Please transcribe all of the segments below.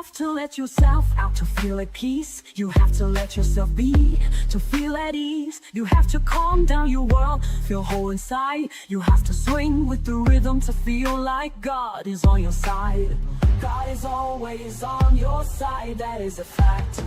have to let yourself out to feel at peace. You have to let yourself be to feel at ease. You have to calm down your world, feel whole inside. You have to swing with the rhythm to feel like God is on your side. God is always on your side, that is a fact.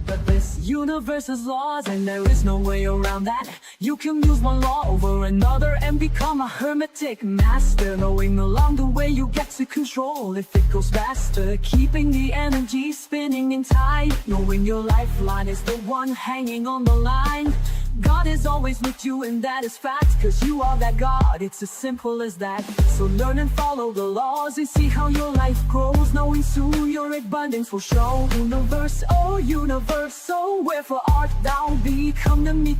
But this universe has laws and there is no way around that. You can use one law over another and become a hermetic master, knowing along the way you get to control if it goes faster, keeping the energy spinning in tide, knowing your lifeline is the one hanging on the line. God is always with you and that is fact, cause you are that God, it's as simple as that. So learn and follow the laws and see how your life grows, knowing soon your abundance will show. Universe, oh universe, oh wherefore art thou be? Come to me,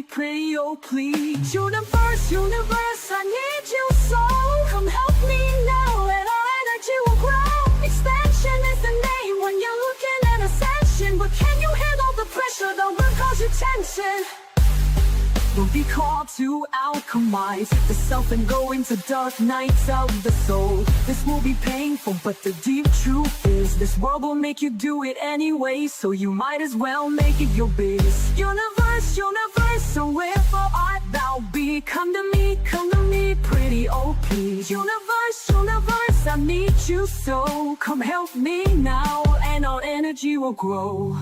pray, oh please. Universe, universe, I need you so. Come help me now and our energy will grow. Expansion is the name when you're looking at ascension. But can you handle the pressure that will cause you tension? We'll be called to alchemize the self and go into dark nights of the soul. This will be painful, but the deep truth is this world will make you do it anyway, so you might as well make it your biz. Universe, universe, so wherefore art thou be? Come to me, pretty oh please. Universe, universe, I need you so. Come help me now and our energy will grow.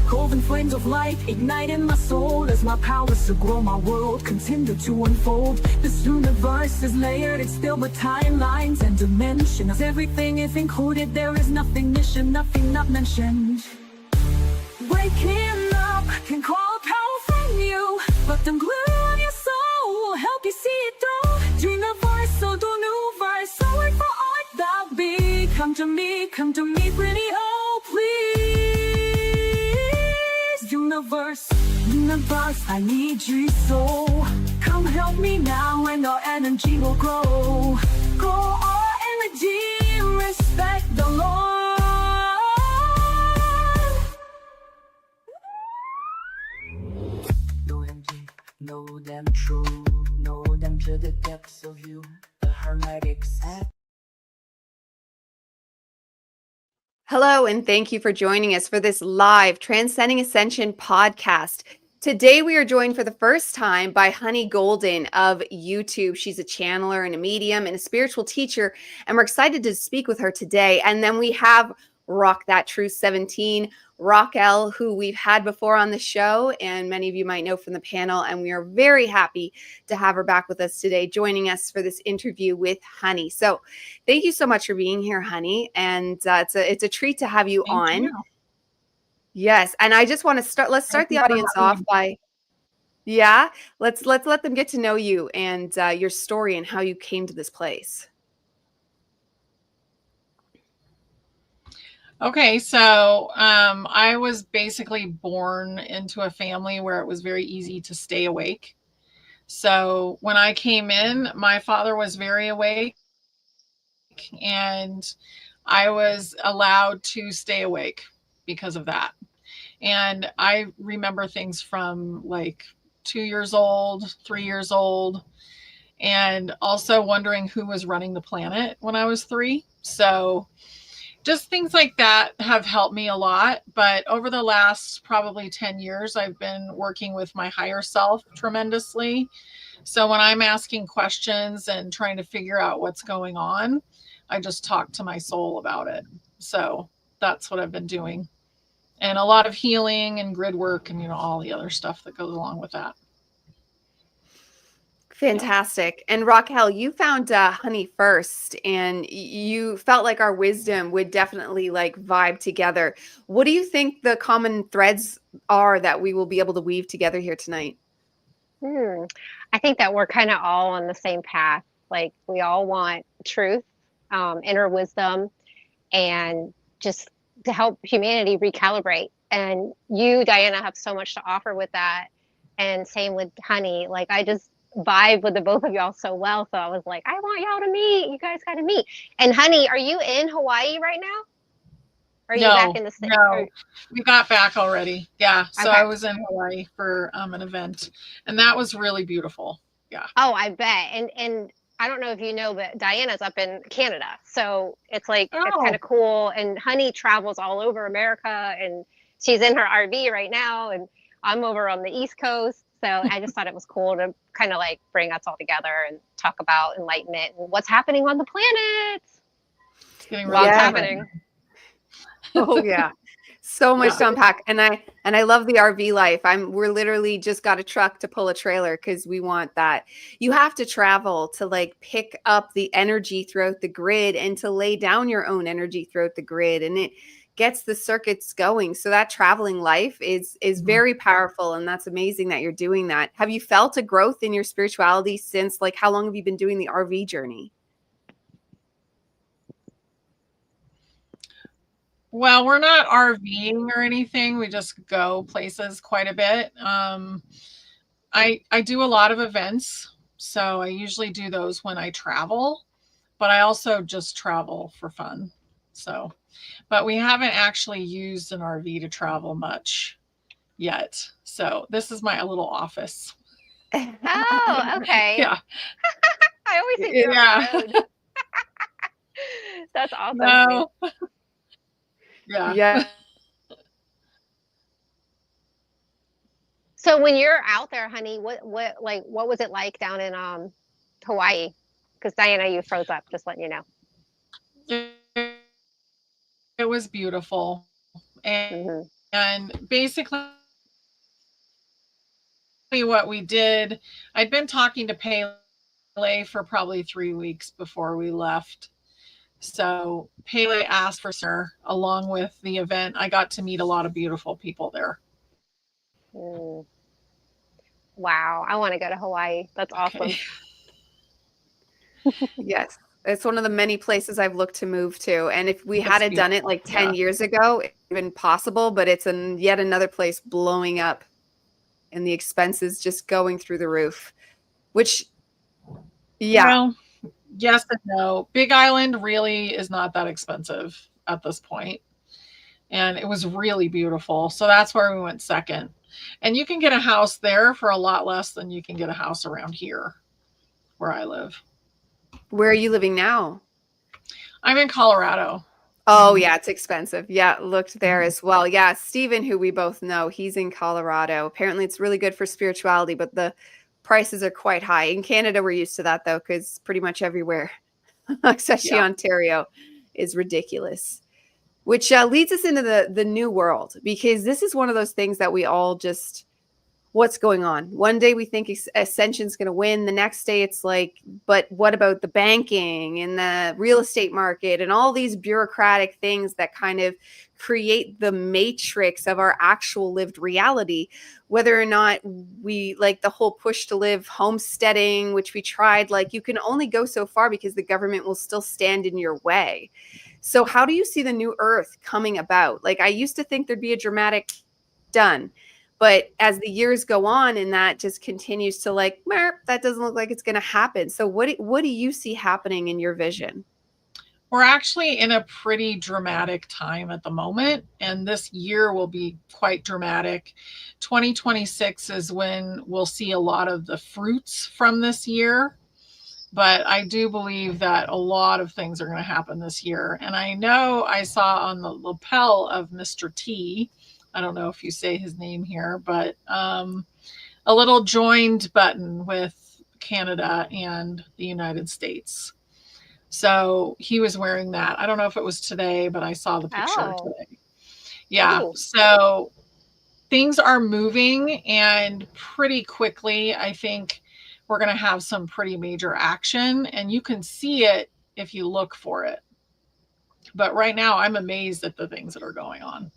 Golden flames of light ignite in my soul as my powers to grow my world continue to unfold. This universe is layered, it's filled with timelines and dimensions. Everything is included, there is nothing missing, nothing not mentioned. Waking up can call power from you, but the glue on your soul will help you see it through. Universe, so do new verse, so wait for art thou be. Come to me, pretty oh please. Universe, universe, I need you so. Come help me now and our energy will grow. Grow our energy, respect the Lord. Know them deep, know them true, know them to the depths of you. The hermetics. Hello, and thank you for joining us for this live Transcending Ascension podcast. Today, we are joined for the first time by Honey Golden of YouTube. She's a channeler and a medium and a spiritual teacher, and we're excited to speak with her today. And then we have RockThatTruth17, Raquel, who we've had before on the show, and many of you might know from the panel, and we are very happy to have her back with us today, joining us for this interview with Honey. So thank you so much for being here, Honey, and it's a treat to have you on. Thank you. Yes, and I just want to start, let's start the audience off by, let's let them get to know you and your story and how you came to this place. Okay, so I was basically born into a family where it was very easy to stay awake. So when I came in, my father was very awake and I was allowed to stay awake because of that. And I remember things from like 2 years old, 3 years old, and also wondering who was running the planet when I was 3. So just things like that have helped me a lot. But over the last probably 10 years, I've been working with my higher self tremendously. So when I'm asking questions and trying to figure out what's going on, I just talk to my soul about it. So that's what I've been doing. And a lot of healing and grid work and, all the other stuff that goes along with that. Fantastic. And Raquel, you found Honey first, and you felt like our wisdom would definitely like vibe together. What do you think the common threads are that we will be able to weave together here tonight? I think that we're kind of all on the same path. Like we all want truth, inner wisdom, and just to help humanity recalibrate. And you, Dyanna, have so much to offer with that. And same with Honey. Like I just vibe with the both of y'all so well. So I was like, I want y'all to meet. You guys got to meet. And Honey, are you in Hawaii right now? Or are you back in the States? No, we got back already. Yeah. So Okay. I was in Hawaii for an event, and that was really beautiful. Yeah. Oh, I bet. And I don't know if you know, but Diana's up in Canada. So it's like, it's kind Oh, of cool. And Honey travels all over America, and she's in her RV right now. And I'm over on the East Coast. So I just thought it was cool to kind of like bring us all together and talk about enlightenment and what's happening on the planet. it's getting really Lots Yeah. good right happening. Oh yeah. So much Yeah. to unpack. And I love the RV life. We're literally just got a truck to pull a trailer because we want that. You have to travel to like pick up the energy throughout the grid and to lay down your own energy throughout the grid. And it gets the circuits going. So that traveling life is Mhm. very powerful. And that's amazing that you're doing that. Have you felt a growth in your spirituality since, like, how long have you been doing the RV journey? Well, we're not RVing or anything. We just go places quite a bit. I do a lot of events, so I usually do those when I travel, but I also just travel for fun. So, but we haven't actually used an RV to travel much yet. So this is my little office. Oh, okay. Yeah. I always think you're Yeah. on the road. That's awesome, honey. No. Yeah. Yeah. So when you're out there, honey, what was it like down in Hawaii? Because Diana, you froze up, just letting you know. It was beautiful. And, Hmm. and basically what we did, I'd been talking to Pele for probably 3 weeks before we left. So Pele asked for her along with the event. I got to meet a lot of beautiful people there. Mm. Wow, I want to go to Hawaii. That's awesome. Okay. Yes. It's one of the many places I've looked to move to. And if we It's had done it beautiful. like 10 Yeah. years ago, it's even possible, but it's yet another place blowing up and the expenses just going through the roof, which, yeah. Well, yes and no. Big Island really is not that expensive at this point. And it was really beautiful. So that's where we went second. And you can get a house there for a lot less than you can get a house around here where I live. Where are you living now? I'm in Colorado. Oh, Mhm. yeah, it's expensive. Yeah, looked there as well. Yeah, Steven, who we both know, he's in Colorado. Apparently, it's really good for spirituality, but the prices are quite high. In Canada, we're used to that, though, because pretty much everywhere, especially Yeah. Ontario, is ridiculous. Which leads us into the new world, because this is one of those things that we all just, what's going on? One day we think Ascension's going to win. The next day it's like, but what about the banking and the real estate market and all these bureaucratic things that kind of create the matrix of our actual lived reality? Whether or not we like the whole push to live homesteading, which we tried, like you can only go so far because the government will still stand in your way. So how do you see the new earth coming about? Like I used to think there'd be a dramatic done. But as the years go on and that just continues to like, that doesn't look like it's going to happen. So what do you see happening in your vision? We're actually in a pretty dramatic time at the moment, and this year will be quite dramatic. 2026 is when we'll see a lot of the fruits from this year. But I do believe that a lot of things are going to happen this year. And I know I saw on the lapel of Mr. T, I don't know if you say his name here, but a little joined button with Canada and the United States. So he was wearing that. I don't know if it was today, but I saw the picture today. Yeah. Ooh. So things are moving, and pretty quickly, I think we're going to have some pretty major action, and you can see it if you look for it. But right now, I'm amazed at the things that are going on,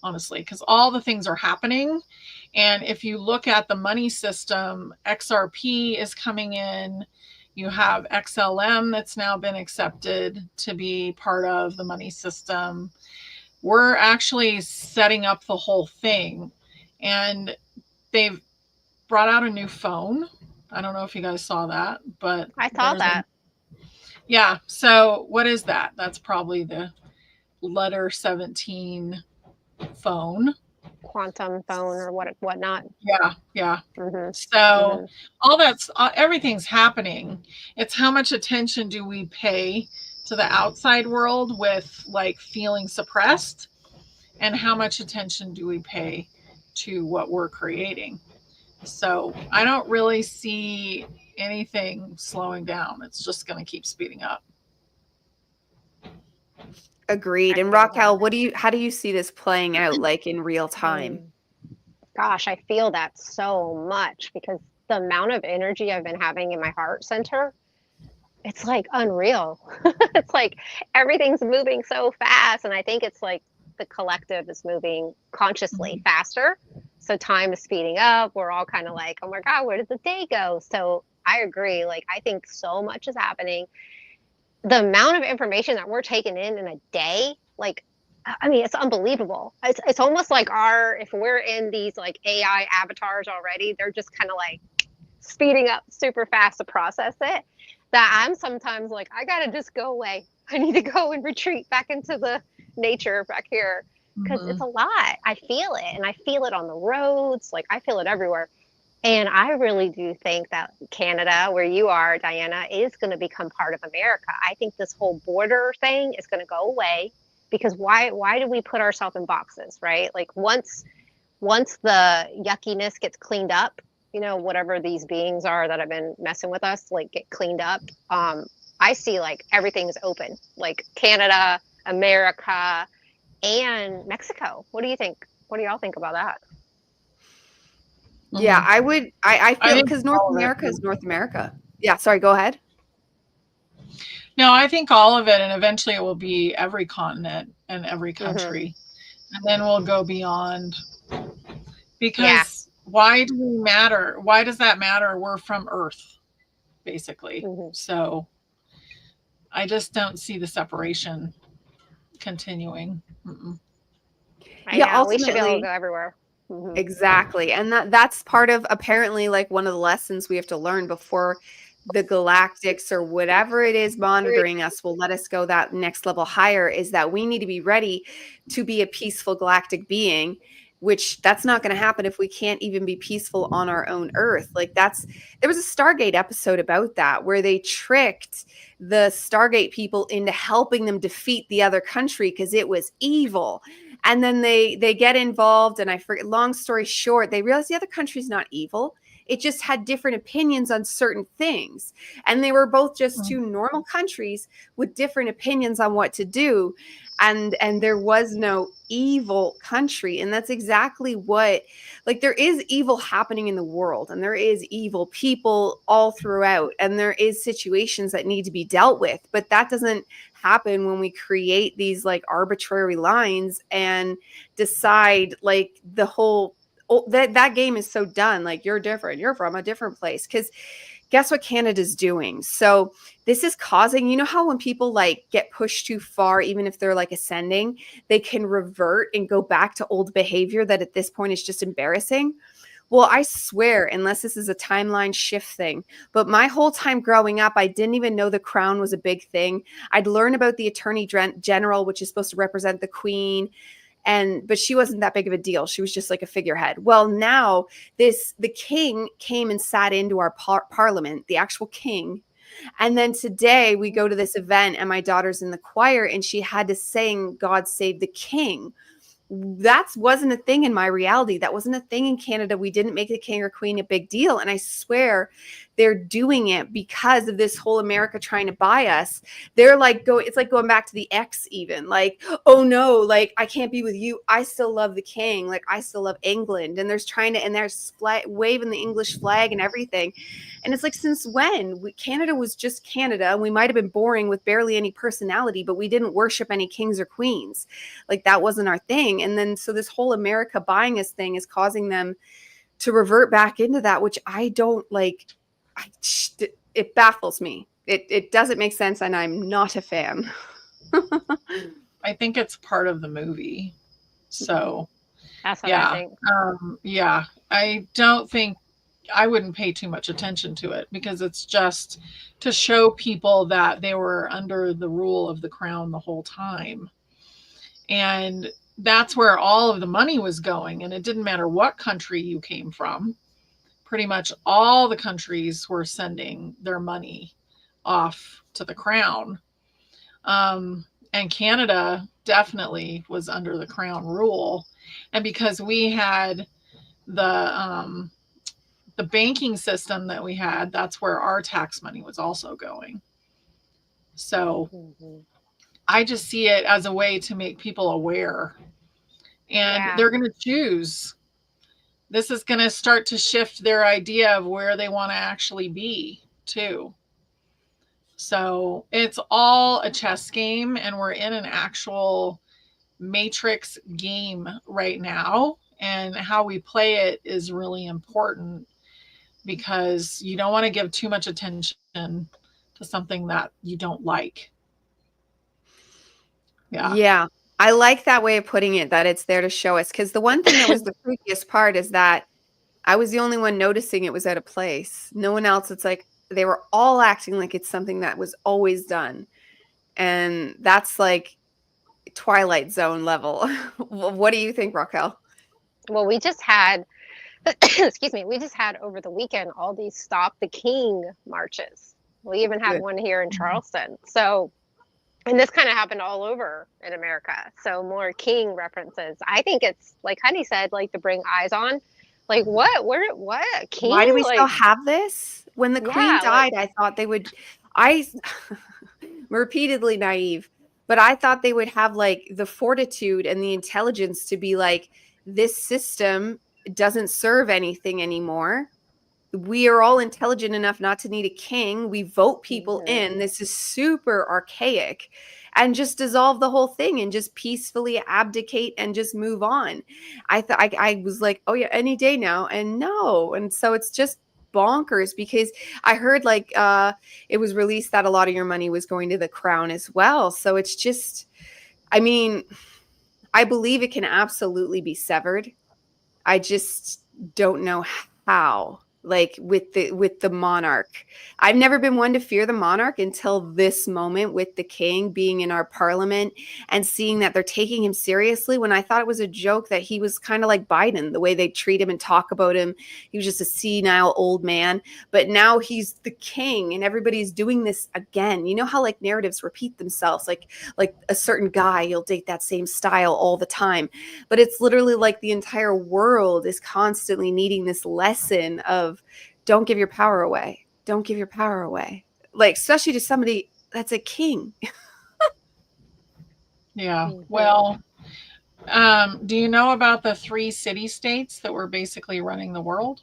honestly, because all the things are happening. And if you look at the money system, XRP is coming in. You have XLM that's now been accepted to be part of the money system. We're actually setting up the whole thing. And they've brought out a new phone. I don't know if you guys saw that, but I saw that. Yeah. So what is that? That's probably the letter 17 phone. quantum phone or whatnot. Yeah. Mm-hmm. So all that's everything's happening. It's how much attention do we pay to the outside world with like feeling suppressed, and how much attention do we pay to what we're creating. So I don't really see anything slowing down. It's just going to keep speeding up. Agreed. And Raquel, how do you see this playing out like in real time? Gosh, I feel that so much because the amount of energy I've been having in my heart center, it's like unreal. It's like everything's moving so fast. And I think it's like the collective is moving consciously faster. So time is speeding up. We're all kind of like, oh my God, where did the day go? So I agree. Like, I think so much is happening. The amount of information that we're taking in a day, like, I mean, it's unbelievable. It's almost like if we're in these like AI avatars already, they're just kind of like speeding up super fast to process it, that I'm sometimes like, I gotta just go away. I need to go and retreat back into the nature back here because it's a lot. I feel it, and I feel it on the roads. Like, I feel it everywhere. And I really do think that Canada, where you are, Dyanna, is going to become part of America. I think this whole border thing is going to go away because why do we put ourselves in boxes, right? Like once the yuckiness gets cleaned up, you know, whatever these beings are that have been messing with us, like get cleaned up. I see like everything is open, like Canada, America, and Mexico. What do you think? What do y'all think about that? Yeah, I feel think because North all of it. America is North America. Yeah, sorry, go ahead. No, I think all of it, and eventually it will be every continent and every country. And then we'll go beyond. Because why do we matter? Why does that matter? We're from Earth, basically. So I just don't see the separation continuing. Yeah, we should be able to go everywhere. Exactly. And that's part of apparently like one of the lessons we have to learn before the galactics or whatever it is monitoring us will let us go that next level higher, is that we need to be ready to be a peaceful galactic being, which that's not going to happen if we can't even be peaceful on our own Earth. Like there was a Stargate episode about that where they tricked the Stargate people into helping them defeat the other country because it was evil. And then they get involved, and I forget, long story short, they realized the other country's not evil. It just had different opinions on certain things. And they were both just two normal countries with different opinions on what to do. And there was no evil country. And that's exactly what, like, there is evil happening in the world, and there is evil people all throughout, and there is situations that need to be dealt with. But that doesn't happen when we create these like arbitrary lines and decide like the whole that game is so done. Like, you're different, you're from a different place. Because guess what Canada's doing? So this is causing, you know how when people like get pushed too far, even if they're like ascending, they can revert and go back to old behavior that at this point is just embarrassing. Well, I swear, unless this is a timeline shift thing, but my whole time growing up, I didn't even know the crown was a big thing. I'd learn about the Attorney General, which is supposed to represent the Queen. But she wasn't that big of a deal. She was just like a figurehead. Well, now the king came and sat into our parliament, the actual king. And then today we go to this event and my daughter's in the choir and she had to sing God Save the King. That wasn't a thing in my reality. That wasn't a thing in Canada. We didn't make the king or queen a big deal. And I swear they're doing it because of this whole America trying to buy us. They're like, it's like going back to the X even, like, oh no, like I can't be with you. I still love the king. Like I still love England. And they're waving the English flag and everything. And it's like, since when? Canada was just Canada. We might've been boring with barely any personality, but we didn't worship any kings or queens. Like that wasn't our thing. And then, so this whole America buying us thing is causing them to revert back into that, which I don't like. It baffles me. It doesn't make sense. And I'm not a fan. I think it's part of the movie. So that's what I think. I don't think, I wouldn't pay too much attention to it because it's just to show people that they were under the rule of the crown the whole time. And that's where all of the money was going. And it didn't matter what country you came from. Pretty much all the countries were sending their money off to the crown. And Canada definitely was under the crown rule. And because we had the banking system that we had, that's where our tax money was also going. So I just see it as a way to make people aware. And they're going to choose. This is going to start to shift their idea of where they want to actually be, too. So it's all a chess game, and we're in an actual matrix game right now. And how we play it is really important, because you don't want to give too much attention to something that you don't like. Yeah. I like that way of putting it, that it's there to show us. Because the one thing that was the freakiest part is that I was the only one noticing it was out of place. No one else. It's like they were all acting like it's something that was always done. And that's like Twilight Zone level. What do you think, Raquel? Well, we just had, excuse me, we just had over the weekend all these Stop the King marches. We even had one here in Charleston. So, and this kind of happened all over in America. So more King references. I think it's, like Honey said, like to bring eyes on. Like, what? Where? What? King? Why do we still have this? When the Queen died, I thought they would, repeatedly naive, but I thought they would have like the fortitude and the intelligence to be like, this system doesn't serve anything anymore. We are all intelligent enough not to need a king. We vote people in. This is super archaic, and just dissolve the whole thing and just peacefully abdicate and just move on. I was like, oh yeah, any day now. And no. And so it's just bonkers, because I heard like it was released that a lot of your money was going to the crown as well. So it's just, I mean, I believe it can absolutely be severed. I just don't know how. Like with the monarch. I've never been one to fear the monarch until this moment with the king being in our parliament and seeing that they're taking him seriously, when I thought it was a joke, that he was kind of like Biden, the way they treat him and talk about him. He was just a senile old man, but now he's the king and everybody's doing this again. You know how like narratives repeat themselves, like a certain guy, you'll date that same style all the time, but it's literally like the entire world is constantly needing this lesson of, don't give your power away. Don't give your power away. Like, especially to somebody that's a king. Yeah. Well, do you know about the 3 city-states that were basically running the world?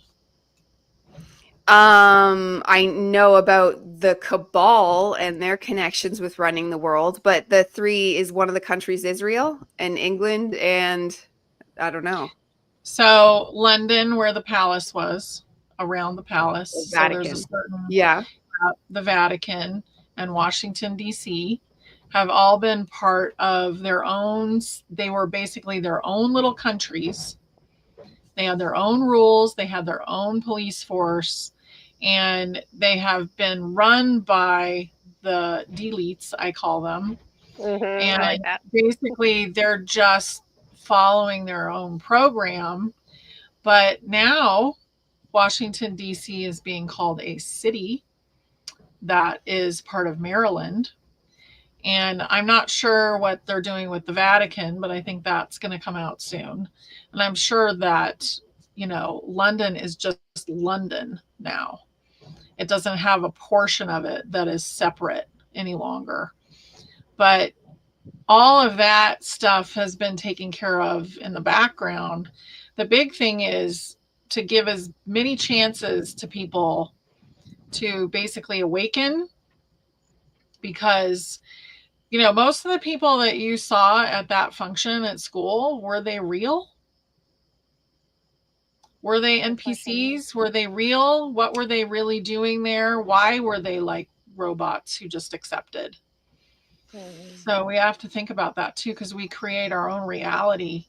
I know about the cabal and their connections with running the world, but the 3 is one of the countries, Israel and England, and I don't know. So London, where the palace was, around the palace. The Vatican. So there's a certain, the Vatican and Washington, D.C. have all been part of their own. They were basically their own little countries. They had their own rules. They had their own police force, and they have been run by the deletes, I call them. And I like that. Basically, they're just following their own program. But now Washington, D.C. is being called a city that is part of Maryland. And I'm not sure what they're doing with the Vatican, but I think that's going to come out soon. And I'm sure that, London is just London now. It doesn't have a portion of it that is separate any longer. But all of that stuff has been taken care of in the background. The big thing is to give as many chances to people to basically awaken, because, most of the people that you saw at that function at school, were they real? Were they NPCs? Were they real? What were they really doing there? Why were they like robots who just accepted? So we have to think about that too, because we create our own reality.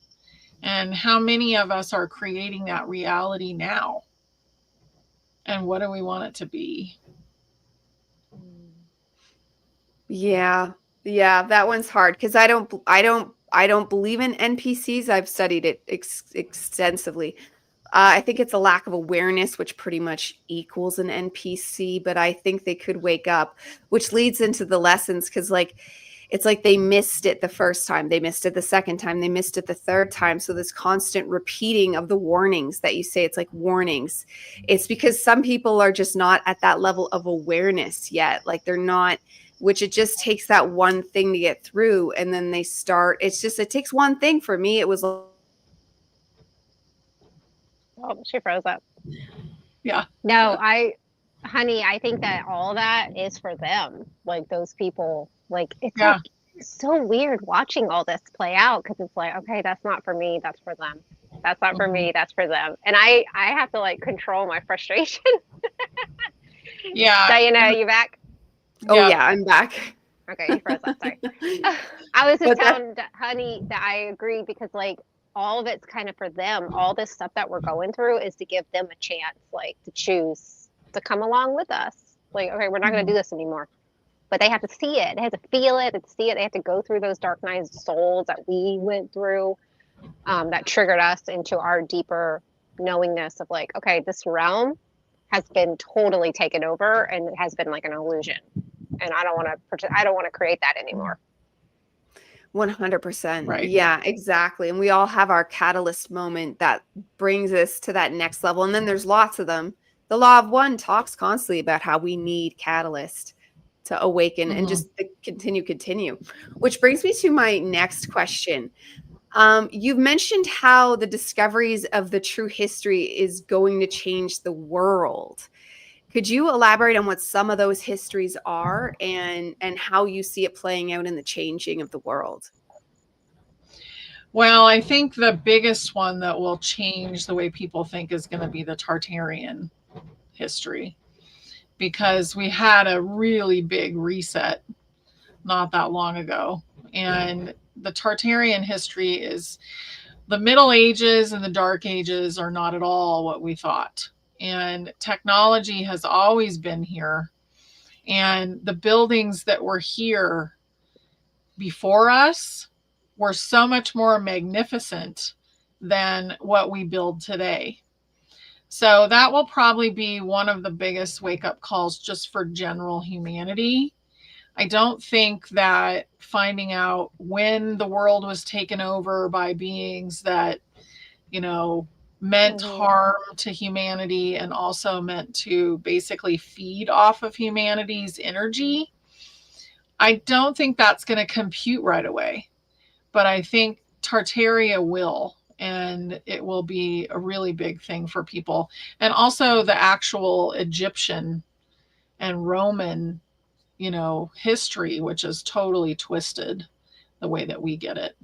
And how many of us are creating that reality now? And what do we want it to be? Yeah. Yeah, that one's hard, because I I don't believe in NPCs. I've studied it extensively. I think it's a lack of awareness, which pretty much equals an NPC, but I think they could wake up, which leads into the lessons, because like it's like they missed it the first time, they missed it the second time, they missed it the third time. So this constant repeating of the warnings that you say, it's like warnings. It's because some people are just not at that level of awareness yet. Like they're not, which it just takes that one thing to get through. And then they start, it's just, it takes one thing. For me, it was Oh, she froze up. Yeah. No, honey, I think that all that is for them. Like those people, like it's Yeah. like so weird watching all this play out, because it's like, okay, that's not for me, that's for them. That's not for me, that's for them. And I have to like control my frustration. Yeah. Dyanna, are you back? oh yeah, I'm back. Okay, you froze up. Sorry. I was just But that- telling Honey that I agree, because like all of it's kind of for them. All this stuff that we're going through is to give them a chance, like to choose to come along with us. Like, okay, we're not going to do this anymore. But they have to see it. They have to feel it and see it. They have to go through those dark nights of souls that we went through, that triggered us into our deeper knowingness of like, okay, this realm has been totally taken over and it has been like an illusion. And I don't want to create that anymore. 100%. Right. Yeah, exactly. And we all have our catalyst moment that brings us to that next level. And then there's lots of them. The Law of One talks constantly about how we need catalyst to awaken and just continue. Which brings me to my next question. You've mentioned how the discoveries of the true history is going to change the world. Could you elaborate on what some of those histories are and how you see it playing out in the changing of the world? Well, I think the biggest one that will change the way people think is going to be the Tartarian history, because we had a really big reset not that long ago. And the Tartarian history is the Middle Ages and the Dark Ages are not at all what we thought. And technology has always been here. And the buildings that were here before us were so much more magnificent than what we build today. So that will probably be one of the biggest wake-up calls just for general humanity. I don't think that finding out when the world was taken over by beings that, meant harm to humanity and also meant to basically feed off of humanity's energy, I don't think that's going to compute right away. But I think Tartaria will, and it will be a really big thing for people. And also the actual Egyptian and Roman, history, which is totally twisted the way that we get it.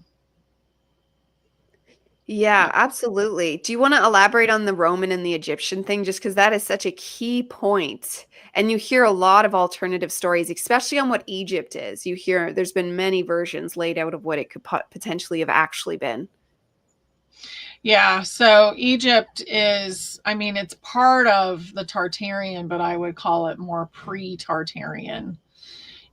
Yeah, absolutely. Do you want to elaborate on the Roman and the Egyptian thing? Just because that is such a key point. And you hear a lot of alternative stories, especially on what Egypt is. You hear there's been many versions laid out of what it could potentially have actually been. Yeah, so Egypt is, it's part of the Tartarian, but I would call it more pre-Tartarian.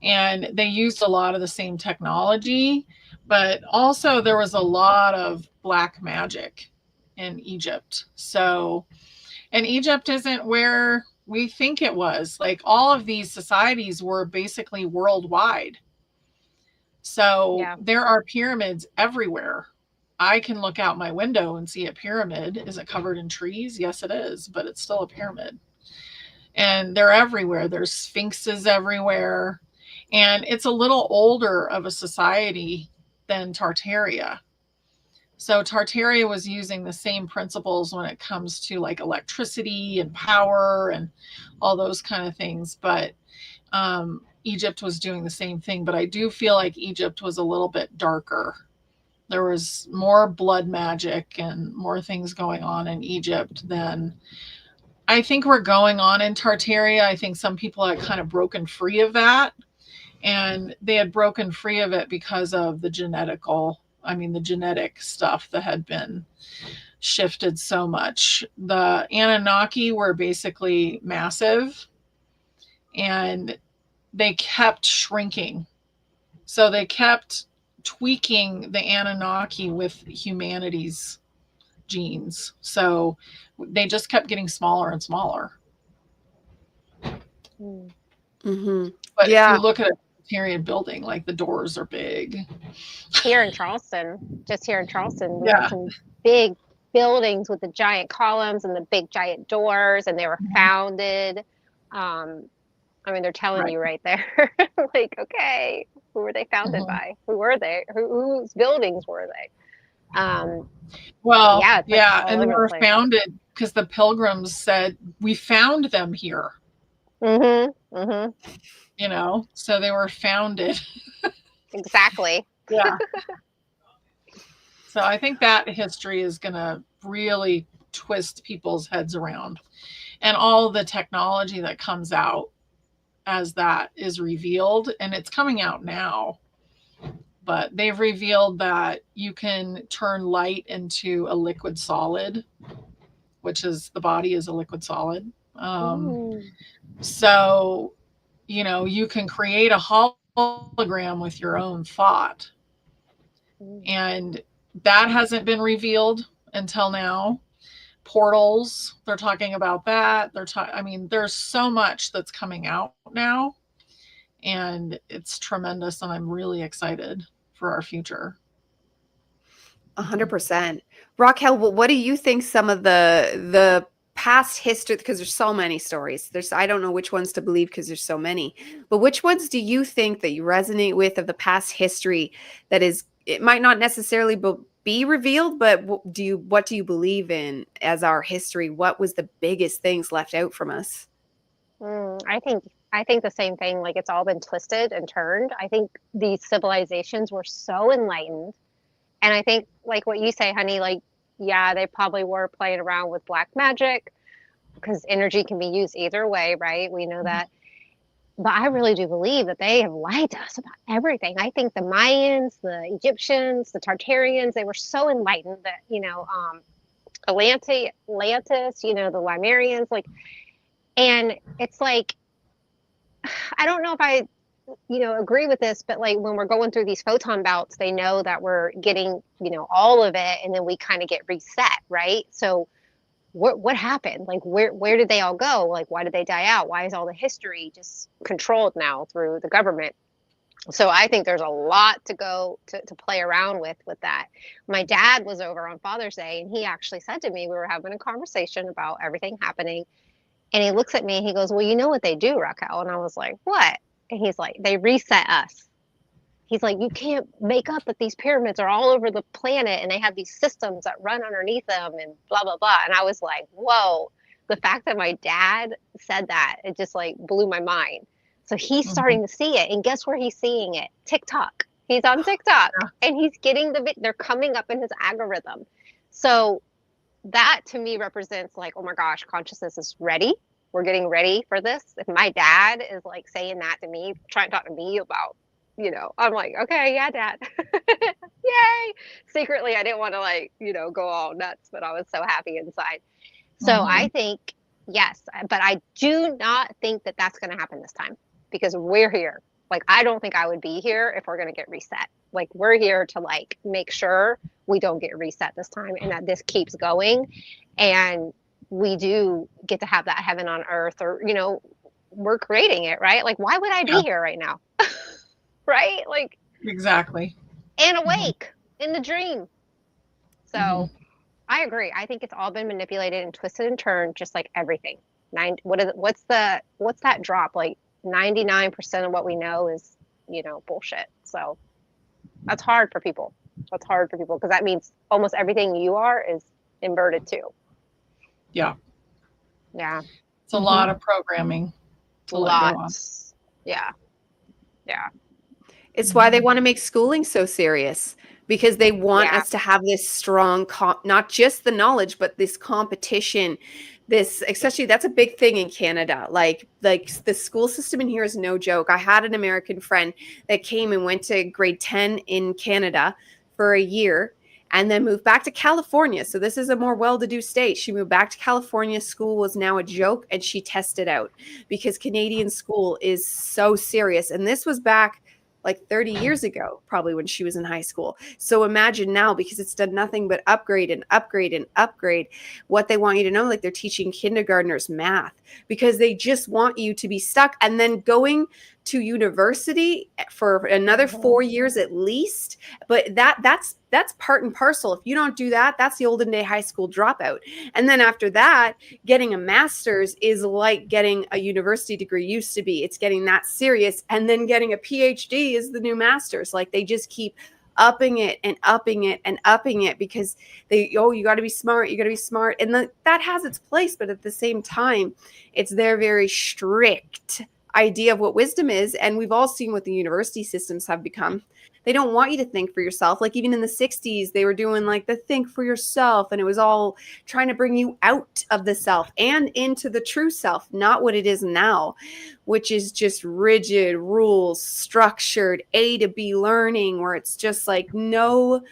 And they used a lot of the same technology, but also there was a lot of black magic in Egypt. So, and Egypt isn't where we think it was. Like all of these societies were basically worldwide. So there are pyramids everywhere. I can look out my window and see a pyramid. Is it covered in trees? Yes, it is, but it's still a pyramid. And they're everywhere. There's sphinxes everywhere. And it's a little older of a society than Tartaria. So Tartaria was using the same principles when it comes to like electricity and power and all those kind of things. But Egypt was doing the same thing. But I do feel like Egypt was a little bit darker. There was more blood magic and more things going on in Egypt than I think we're going on in Tartaria. I think some people had kind of broken free of that. And they had broken free of it because of the genetic stuff that had been shifted so much. The Anunnaki were basically massive and they kept shrinking. So they kept tweaking the Anunnaki with humanity's genes. So they just kept getting smaller and smaller. Mm-hmm. But if Yeah. you look at a period building, like the doors are big. Here in Charleston, just here in Charleston, we Yeah. have some big buildings with the giant columns and the big giant doors, and they were founded. I mean, they're telling Right. you right there, like, okay, who were they founded Mhm. by? Who were they? Whose buildings were they? Well, Yeah, it's like yeah, all and they over the were place. founded because the pilgrims said, we found them here, Mm-hmm. Mm-hmm. you know, so they were founded. Exactly. Yeah. So I think that history is going to really twist people's heads around, and all the technology that comes out as that is revealed, and it's coming out now, but they've revealed that you can turn light into a liquid solid, which is the body is a liquid solid. So, you know, you can create a hologram with your own thought, and that hasn't been revealed until now. Portals, they're talking about that. I mean, there's so much that's coming out now, and it's tremendous, and I'm really excited for our future. 100%. Raquel, what do you think some of the past history, because there's so many stories. I don't know which ones to believe because there's so many. But which ones do you think that you resonate with of the past history that is, it might not necessarily be revealed, but what do you believe in as our history? What was the biggest things left out from us? I think the same thing. Like, it's all been twisted and turned. I think these civilizations were so enlightened, and I think, like what you say, honey, like, yeah, they probably were playing around with black magic because energy can be used either way, right? We know that. But I really do believe that they have lied to us about everything. I think the Mayans, the Egyptians, the Tartarians, they were so enlightened that, Atlantis, the Limerians, like, and it's like, I don't know if I, agree with this, but like when we're going through these photon belts, they know that we're getting, all of it, and then we kind of get reset, right? So what happened? Like, where did they all go? Like, why did they die out? Why is all the history just controlled now through the government? So I think there's a lot to go to play around with that. My dad was over on Father's Day, and he actually said to me, we were having a conversation about everything happening, and he looks at me and he goes, well, you know what they do, Raquel? And I was like, what? And he's like, they reset us. He's like, you can't make up that these pyramids are all over the planet and they have these systems that run underneath them and blah, blah, blah. And I was like, whoa, the fact that my dad said that, it just like blew my mind. So he's starting to see it. And guess where he's seeing it? TikTok. He's on TikTok, and he's getting they're coming up in his algorithm. So that to me represents like, oh my gosh, consciousness is ready. We're getting ready for this. If my dad is like saying that to me, trying to talk to me about, I'm like, okay, yeah, Dad. Yay. Secretly, I didn't want to like, go all nuts, but I was so happy inside. So I think, yes, but I do not think that that's going to happen this time because we're here. Like, I don't think I would be here if we're going to get reset. Like, we're here to like make sure we don't get reset this time and that this keeps going. And we do get to have that heaven on earth, or, we're creating it, right? Like, why would I be here right now? Right? Like, exactly. And awake in the dream. So I agree. I think it's all been manipulated and twisted and turned, just like everything. What's that drop? Like 99% of what we know is, bullshit. So that's hard for people. That's hard for people because that means almost everything you are is inverted too. Yeah. Yeah. It's a lot of programming to let go on. Yeah. Yeah. It's why they want to make schooling so serious, because they want us to have this strong, not just the knowledge, but this competition. Especially that's a big thing in Canada. Like the school system in here is no joke. I had an American friend that came and went to grade 10 in Canada for a year and then moved back to California. So this is a more well-to-do state. She moved back to California. School was now a joke, and she tested out because Canadian school is so serious. And this was back like 30 years ago, probably when she was in high school. So imagine now, because it's done nothing but upgrade and upgrade and upgrade what they want you to know. Like they're teaching kindergartners math because they just want you to be stuck and then going to university for another 4 years at least. But that's part and parcel. If you don't do that, that's the olden day high school dropout. And then after that, getting a master's is like getting a university degree used to be. It's getting that serious. And then getting a PhD is the new master's. Like they just keep upping it and upping it and upping it because you got to be smart. You got to be smart. And that has its place. But at the same time, it's their very strict idea of what wisdom is. And we've all seen what the university systems have become. They don't want you to think for yourself. Like even in the 60s, they were doing like the think for yourself. And it was all trying to bring you out of the self and into the true self, not what it is now, which is just rigid rules, structured A to B learning, where it's just like, no,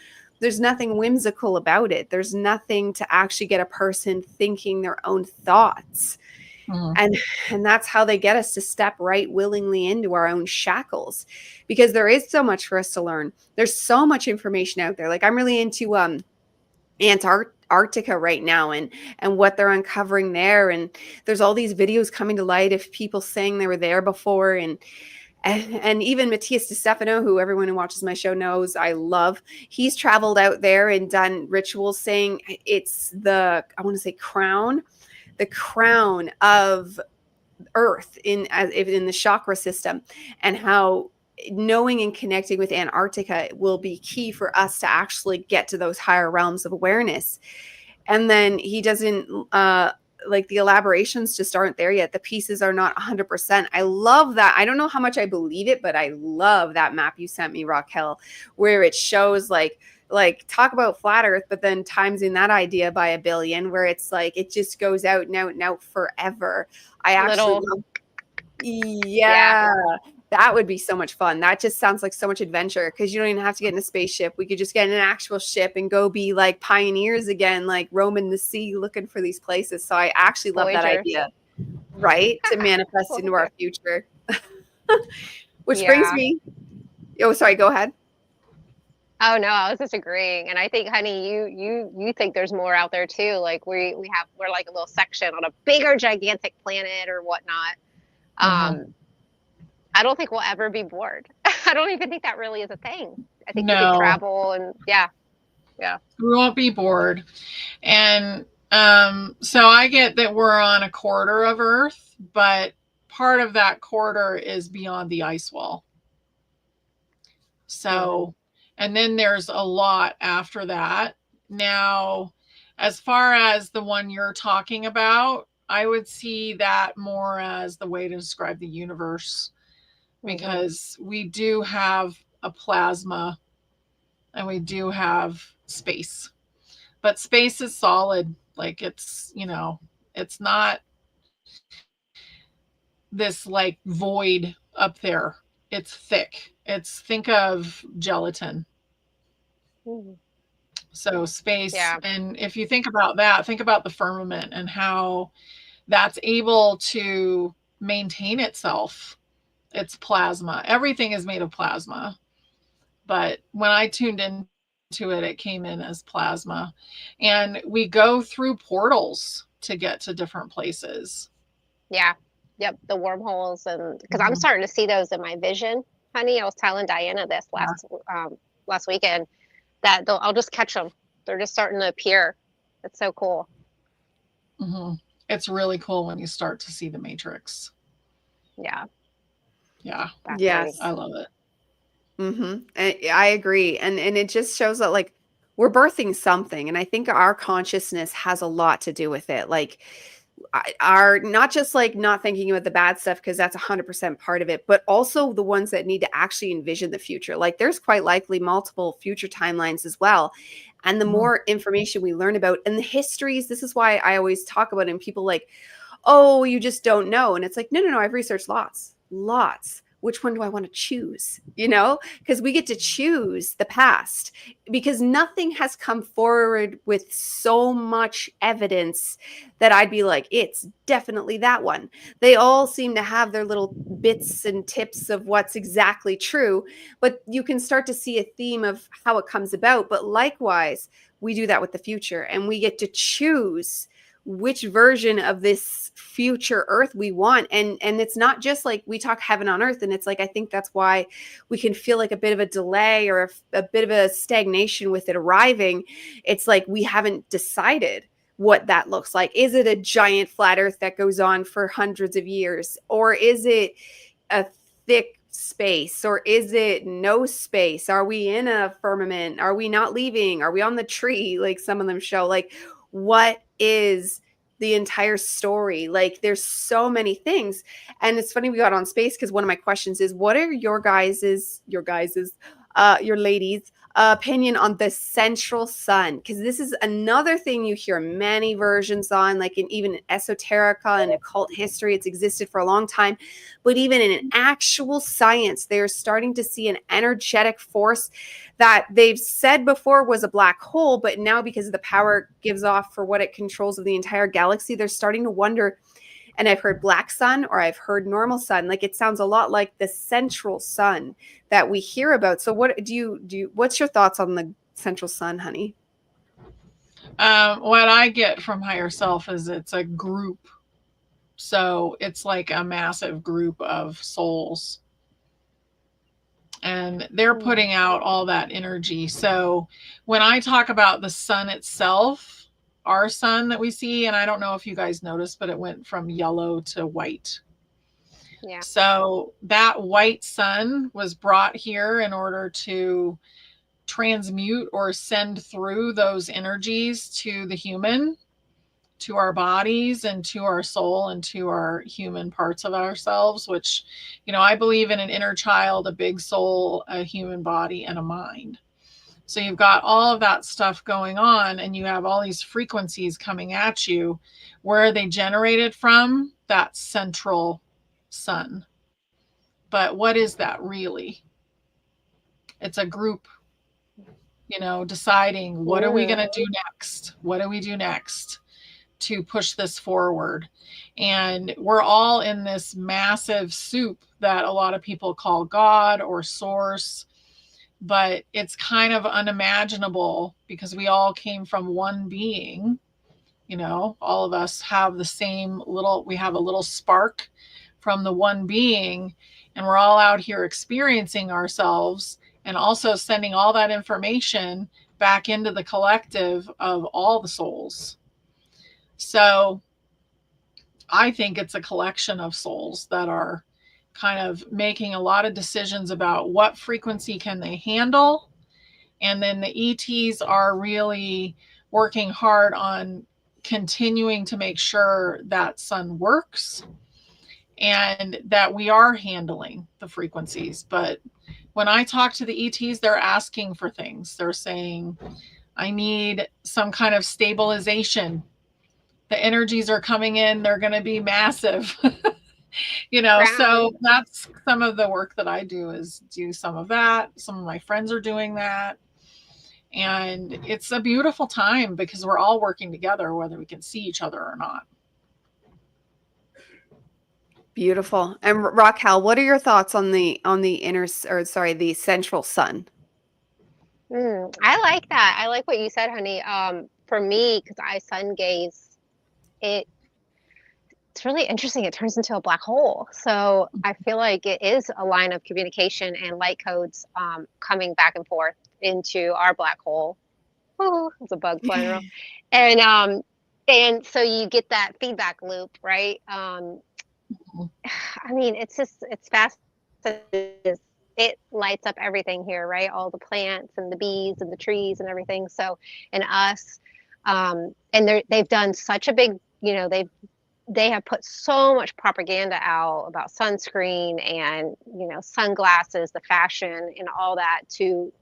there's nothing whimsical about it. There's nothing to actually get a person thinking their own thoughts. And that's how they get us to step right willingly into our own shackles, because there is so much for us to learn. There's so much information out there. Like I'm really into Antarctica right now and what they're uncovering there. And there's all these videos coming to light of people saying they were there before. And even Matthias DeStefano, who everyone who watches my show knows I love, he's traveled out there and done rituals saying it's the crown of Earth in the chakra system, and how knowing and connecting with Antarctica will be key for us to actually get to those higher realms of awareness. And then he doesn't like the elaborations just aren't there yet. The pieces are not 100%. I love that. I don't know how much I believe it, but I love that map you sent me, Raquel, where it shows like talk about flat earth, but then timesing that idea by 1 billion, where it's like, it just goes out and out and out forever. I actually love, yeah, that would be so much fun. That just sounds like so much adventure, because you don't even have to get in a spaceship. We could just get in an actual ship and go be like pioneers again, like roaming the sea, looking for these places. So I actually love that idea, right? To manifest into our future. Which brings me, oh, sorry, go ahead. Oh no, I was just agreeing, and I think, honey, you think there's more out there too. Like we're like a little section on a bigger, gigantic planet or whatnot. I don't think we'll ever be bored. I don't even think that really is a thing. I think we can travel and yeah, we won't be bored. And so I get that we're on a quarter of Earth, but part of that quarter is beyond the ice wall. So. And then there's a lot after that. Now, as far as the one you're talking about, I would see that more as the way to describe the universe, because we do have a plasma and we do have space. But space is solid. Like it's, it's not this like void up there. It's thick. Think of gelatin. So space. And if you think about that, think about the firmament and how that's able to maintain itself. It's plasma. Everything is made of plasma. But when I tuned into it, it came in as plasma. And we go through portals to get to different places. Yeah. Yep. The wormholes. And because I'm starting to see those in my vision, honey. I was telling Dyanna this last weekend, that I'll just catch them. They're just starting to appear. It's so cool. It's really cool when you start to see the matrix. Yeah. Yes. I love it. I agree. And it just shows that like we're birthing something. And I think our consciousness has a lot to do with it. Like are not just like not thinking about the bad stuff, because that's 100% part of it, but also the ones that need to actually envision the future. Like there's quite likely multiple future timelines as well. And the more information we learn about and the histories, this is why I always talk about it. And people like, oh, you just don't know. And it's like, no, I've researched lots. which one do I want to choose? Because we get to choose the past, because nothing has come forward with so much evidence that I'd be like, it's definitely that one. They all seem to have their little bits and tips of what's exactly true, but you can start to see a theme of how it comes about. But likewise, we do that with the future, and we get to choose which version of this future earth we want. And it's not just like we talk heaven on earth, and it's like, I think that's why we can feel like a bit of a delay or a bit of a stagnation with it arriving. It's like we haven't decided what that looks like. Is it a giant flat earth that goes on for hundreds of years, or is it a thick space, or is it no space? Are we in a firmament? Are we not leaving? Are we on the tree like some of them show? Like, what is the entire story? Like, there's so many things. And it's funny we got on space, because one of my questions is, what are your ladies' opinion on the central sun? Because this is another thing you hear many versions on, like even in esoterica and occult history, it's existed for a long time. But even in an actual science, they're starting to see an energetic force that they've said before was a black hole, but now because of the power it gives off for what it controls of the entire galaxy, they're starting to wonder. And I've heard black sun, or I've heard normal sun. Like, it sounds a lot like the central sun that we hear about. So what do you what's your thoughts on the central sun, honey? What I get from higher self is it's a group. So it's like a massive group of souls, and they're putting out all that energy. So when I talk about the sun itself, our sun that we see, and I don't know if you guys noticed, but it went from yellow to white. Yeah. So that white sun was brought here in order to transmute or send through those energies to the human, to our bodies, and to our soul, and to our human parts of ourselves, which, I believe in an inner child, a big soul, a human body, and a mind. So you've got all of that stuff going on, and you have all these frequencies coming at you. Where are they generated from? That central sun. But what is that really? It's a group, deciding, what are we going to do next? What do we do next to push this forward? And we're all in this massive soup that a lot of people call God or source, but it's kind of unimaginable, because we all came from one being. All of us have we have a little spark from the one being, and we're all out here experiencing ourselves, and also sending all that information back into the collective of all the souls. So I think it's a collection of souls that are kind of making a lot of decisions about what frequency can they handle. And then the ETs are really working hard on continuing to make sure that sun works, and that we are handling the frequencies. But when I talk to the ETs, they're asking for things. They're saying, I need some kind of stabilization. The energies are coming in, they're going to be massive. So that's some of the work that I do, is do some of that. Some of my friends are doing that. And it's a beautiful time, because we're all working together, whether we can see each other or not. Beautiful. And Raquel, what are your thoughts on the the central sun? I like that. I like what you said, honey. For me, because I sun gaze, it's really interesting. It turns into a black hole. So I feel like it is a line of communication and light codes coming back and forth into our black hole. Oh, there's a bug flying around. And so you get that feedback loop, right? I mean, it's fast. It lights up everything here, right? All the plants and the bees and the trees and everything. So, and us, and they've done such a big, they have put so much propaganda out about sunscreen and, sunglasses, the fashion and all that to,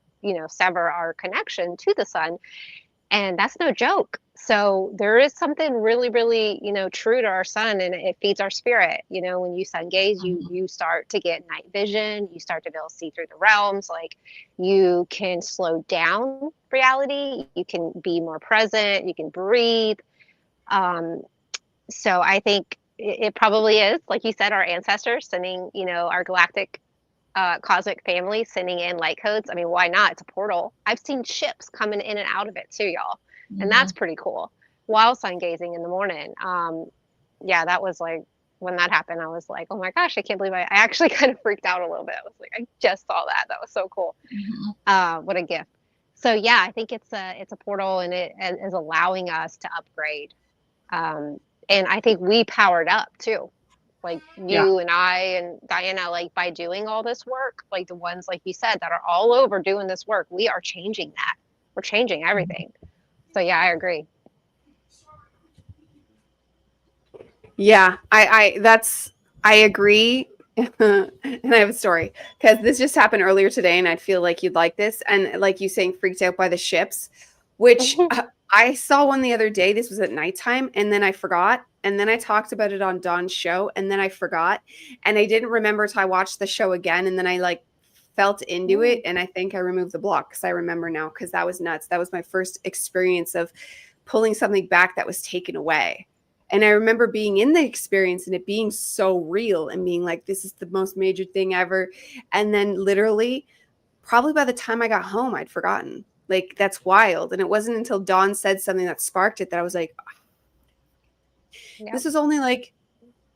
sever our connection to the sun. And that's no joke. So there is something really, really, true to our sun, and it feeds our spirit. When you sun gaze, you start to get night vision. You start to be able to see through the realms. Like, you can slow down reality. You can be more present. You can breathe. So I think it probably is, like you said, our ancestors sending, our galactic cosmic family sending in light codes. I mean, why not? It's a portal. I've seen ships coming in and out of it too, y'all. And that's pretty cool. While sun gazing in the morning. Yeah, that was like, when that happened, I was like, oh my gosh, I can't believe I actually kind of freaked out a little bit. I was like, I just saw that. That was so cool. What a gift. So yeah, I think it's a portal, and it is allowing us to upgrade. And I think we powered up too. Like you and I and Dyanna, like by doing all this work, like the ones, like you said, that are all over doing this work, we are changing that. We're changing everything. So yeah, I agree. Yeah, I agree. And I have a story, because this just happened earlier today, and I feel like you'd like this. And like you saying, freaked out by the ships, which I saw one the other day. This was at nighttime, and then I forgot. And then I talked about it on Dawn's show, and then I forgot. And I didn't remember till I watched the show again. And then I like felt into it. And I think I removed the block, because I remember now, because that was nuts. That was my first experience of pulling something back that was taken away. And I remember being in the experience and it being so real and being like, this is the most major thing ever. And then literally, probably by the time I got home, I'd forgotten. Like, that's wild. And it wasn't until Dawn said something that sparked it that I was like, this was only like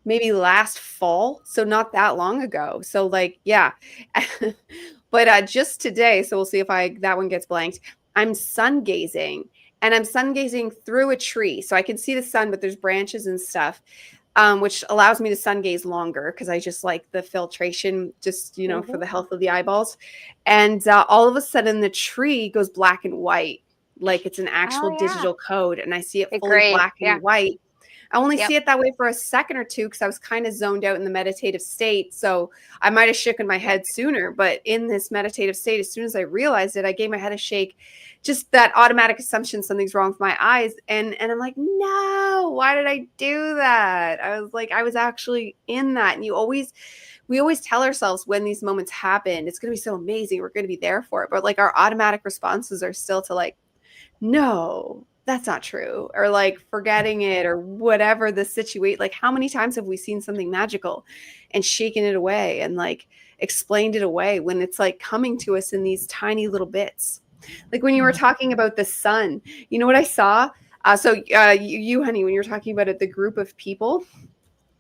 maybe last fall. So not that long ago. So like, yeah. But just today, so we'll see if that one gets blanked. I'm sun gazing. And I'm sun gazing through a tree. So I can see the sun, but there's branches and stuff, which allows me to sun gaze longer, because I just like the filtration, just, for the health of the eyeballs. And all of a sudden the tree goes black and white, like it's an actual digital code. And I see it fully black and white. I only see it that way for a second or two, because I was kind of zoned out in the meditative state. So I might have shaken my head sooner. But in this meditative state, as soon as I realized it, I gave my head a shake. Just that automatic assumption something's wrong with my eyes. And I'm like, no, why did I do that? I was like, I was actually in that. And we always tell ourselves when these moments happen, it's going to be so amazing. We're going to be there for it. But like our automatic responses are still to like, no, that's not true. Or like forgetting it, or whatever the situation. Like, how many times have we seen something magical and shaken it away and like explained it away when it's like coming to us in these tiny little bits? Like when you were talking about the sun, you know what I saw? You, honey, when you were talking about it, the group of people,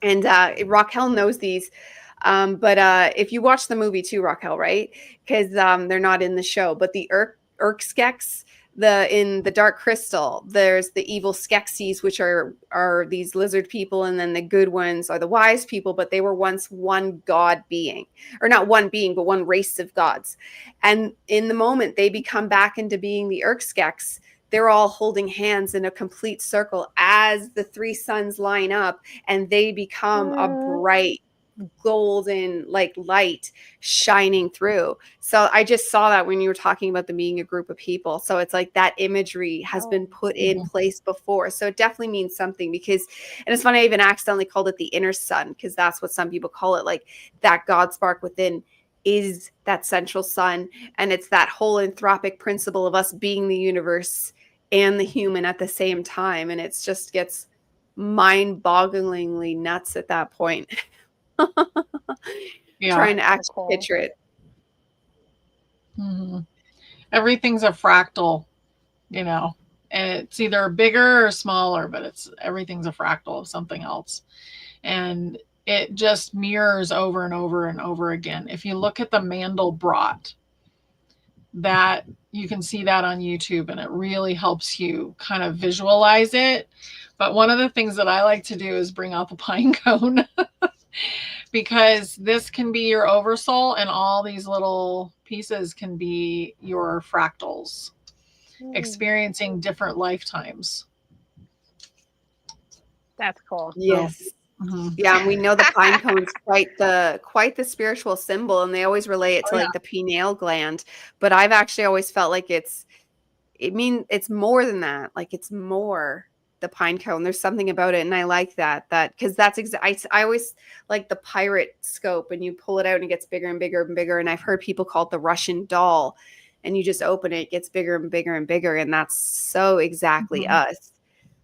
and Raquel knows these. But if you watch the movie too, Raquel, right? Because they're not in the show, but the Urkskex, in the Dark Crystal, there's the evil Skeksis, which are these lizard people, and then the good ones are the wise people, but they were once one god being, or not one being, but one race of gods. And in the moment they become back into being the Urkskex, they're all holding hands in a complete circle as the three suns line up, and they become a bright golden like light shining through. So I just saw that when you were talking about them being a group of people. So it's like that imagery has been put in place before. So it definitely means something, because, and it's funny, I even accidentally called it the inner sun, because that's what some people call it. Like that God spark within is that central sun. And it's that whole anthropic principle of us being the universe and the human at the same time. And it just gets mind-bogglingly nuts at that point. Trying to actually picture it. Everything's a fractal, and it's either bigger or smaller, but everything's a fractal of something else, and it just mirrors over and over and over again. If you look at the Mandelbrot, that you can see that on YouTube, and it really helps you kind of visualize it. But one of the things that I like to do is bring out the pine cone. Because this can be your oversoul, and all these little pieces can be your fractals, experiencing different lifetimes. That's cool. Yes. Yeah, and we know the pine cone is quite the spiritual symbol, and they always relate it to like the pineal gland. But I've actually always felt like it's it's more than that. Like, it's more the pine cone. There's something about it, and I like that because that's I always like the pirate scope, and you pull it out and it gets bigger and bigger and bigger. And I've heard people call it the Russian doll, and you just open it gets bigger and bigger and bigger, and that's so exactly us.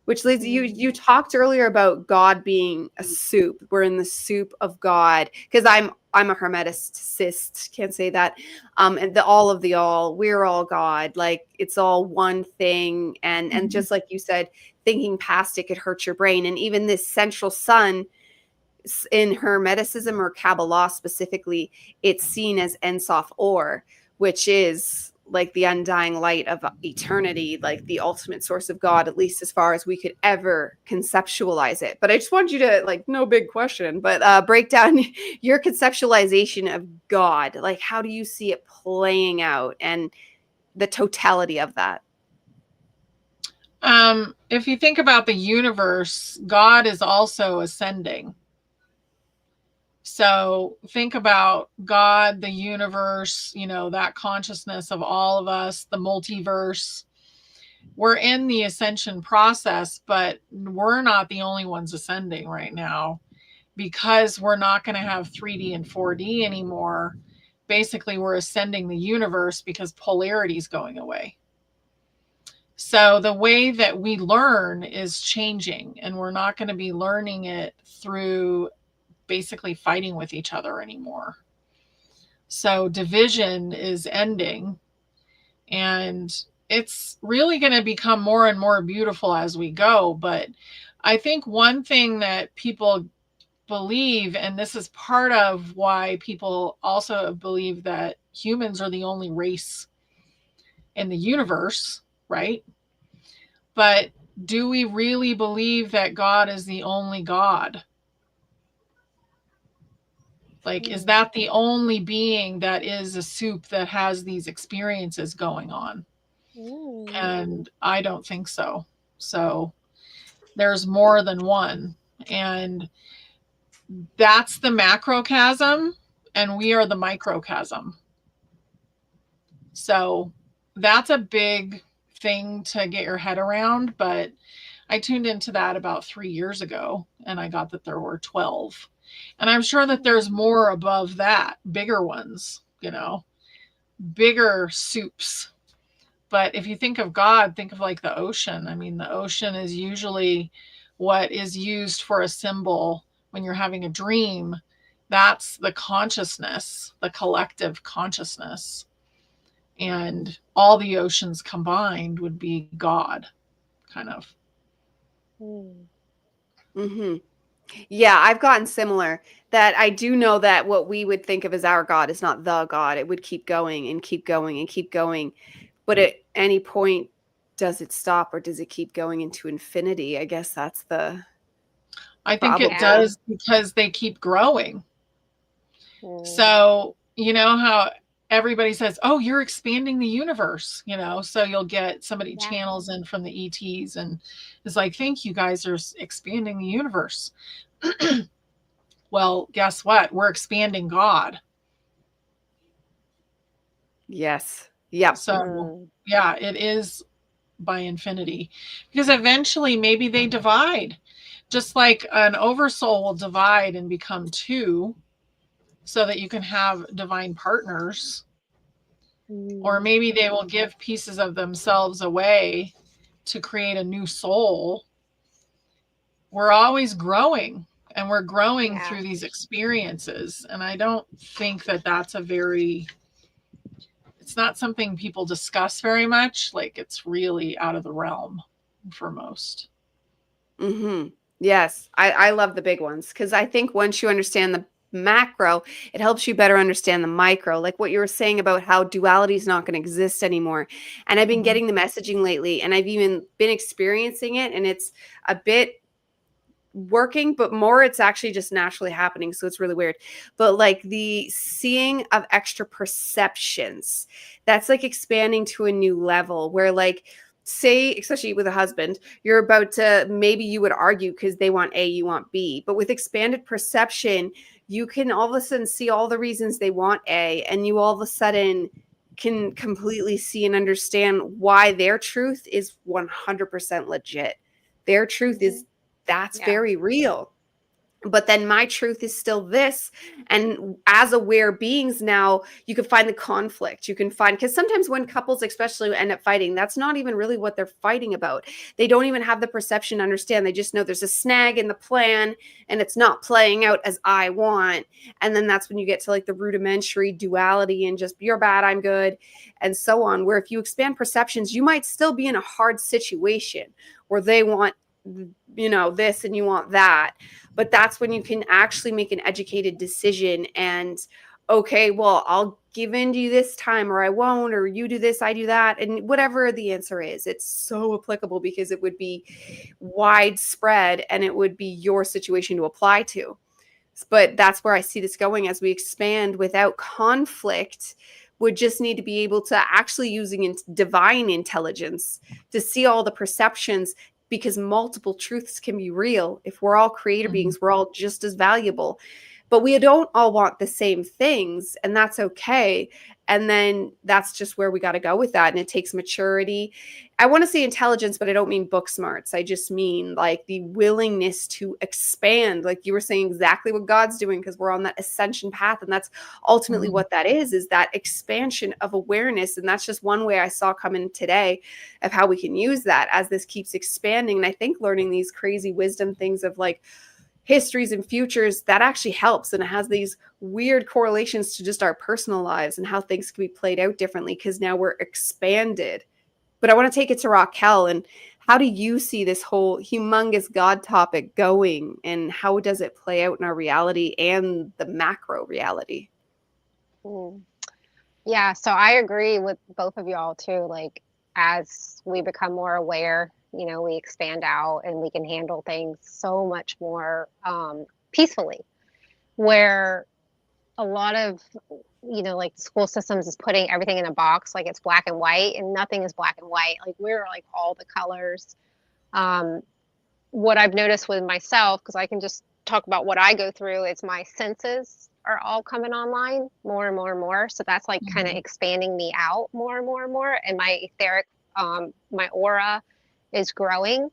Which leads you talked earlier about God being a soup. We're in the soup of God, because I'm a hermeticist, can't say that. And the all of the all, we're all God. Like, it's all one thing. And just like you said, thinking past it could hurt your brain. And even this central sun in Hermeticism or Kabbalah specifically, it's seen as Ein Sof Or, which is like the undying light of eternity, like the ultimate source of God, at least as far as we could ever conceptualize it. But I just want you to, like, no big question, but break down your conceptualization of God. Like, how do you see it playing out and the totality of that? If you think about the universe, God is also ascending. So think about God, the universe, that consciousness of all of us, the multiverse. We're in the ascension process, but we're not the only ones ascending right now, because we're not going to have 3D and 4D anymore. Basically, we're ascending the universe because polarity is going away. So the way that we learn is changing, and we're not going to be learning it through basically fighting with each other anymore. So division is ending, and it's really going to become more and more beautiful as we go. But I think one thing that people believe, and this is part of why people also believe that humans are the only race in the universe, right? But do we really believe that God is the only God? Like, is that the only being that is a soup that has these experiences going on? And I don't think so. So there's more than one. And that's the macrocosm, and we are the microcosm. So that's a big thing to get your head around. But I tuned into that about 3 years ago, and I got that there were 12. And I'm sure that there's more above that, bigger ones, bigger soups. But if you think of God, think of like the ocean. I mean, the ocean is usually what is used for a symbol when you're having a dream. That's the consciousness, the collective consciousness. And all the oceans combined would be God, kind of. Mm-hmm. Yeah, I've gotten similar. That I do know that what we would think of as our God is not the God. It would keep going and keep going and keep going. But at any point, does it stop, or does it keep going into infinity? I guess that's the I think it does, because they keep growing. So, how everybody says, oh, you're expanding the universe, so you'll get somebody channels in from the ETs and is like, thank you, guys are expanding the universe. Well, guess what? We're expanding God. Yes. Yep. So yeah, it is by infinity, because eventually maybe they divide, just like an oversoul will divide and become two, so that you can have divine partners. Or maybe they will give pieces of themselves away to create a new soul. We're always growing, and we're growing through these experiences. And I don't think that that's it's not something people discuss very much. Like, it's really out of the realm for most. Mm-hmm. Yes. I love the big ones, because I think once you understand the macro, it helps you better understand the micro, like what you were saying about how duality is not going to exist anymore. And I've been getting the messaging lately, and I've even been experiencing it, and it's a bit working, but more it's actually just naturally happening. So it's really weird. But like the seeing of extra perceptions, that's like expanding to a new level where, like, say, especially with a husband, you're about to, maybe you would argue because they want A, you want B. But with expanded perception, you can all of a sudden see all the reasons they want A, and you all of a sudden can completely see and understand why their truth is 100% legit. Their truth is that's Yeah. very real. But then my truth is still this. And as aware beings now, you can find the conflict. You can find, because sometimes when couples especially end up fighting, that's not even really what they're fighting about. They don't even have the perception to understand. They just know there's a snag in the plan and it's not playing out as I want. And then that's when you get to like the rudimentary duality and just you're bad, I'm good, and so on. Where if you expand perceptions, you might still be in a hard situation where they want, this and you want that. But that's when you can actually make an educated decision and, okay, well, I'll give in to you this time, or I won't, or you do this, I do that. And whatever the answer is, it's so applicable because it would be widespread and it would be your situation to apply to. But that's where I see this going as we expand without conflict. Would just need to be able to actually using divine intelligence to see all the perceptions, because multiple truths can be real. If we're all creator beings, we're all just as valuable, but we don't all want the same things, and that's okay. And then that's just where we got to go with that. And it takes maturity. I want to say intelligence, but I don't mean book smarts. I just mean like the willingness to expand, like you were saying, exactly what God's doing, because we're on that ascension path. And that's ultimately what that is that expansion of awareness. And that's just one way I saw come in today of how we can use that as this keeps expanding. And I think learning these crazy wisdom things of like histories and futures, that actually helps. And it has these weird correlations to just our personal lives and how things can be played out differently because now we're expanded. But I want to take it to Raquel. And how do you see this whole humongous God topic going, and how does it play out in our reality and the macro reality? Yeah, so I agree with both of y'all too. Like, as we become more aware, we expand out and we can handle things so much more peacefully. Where a lot of, like school systems is putting everything in a box, like it's black and white, and nothing is black and white. Like, we're like all the colors. What I've noticed with myself, because I can just talk about what I go through, is my senses are all coming online more and more and more. So that's like kind of expanding me out more and more and more. And my etheric, my aura is growing.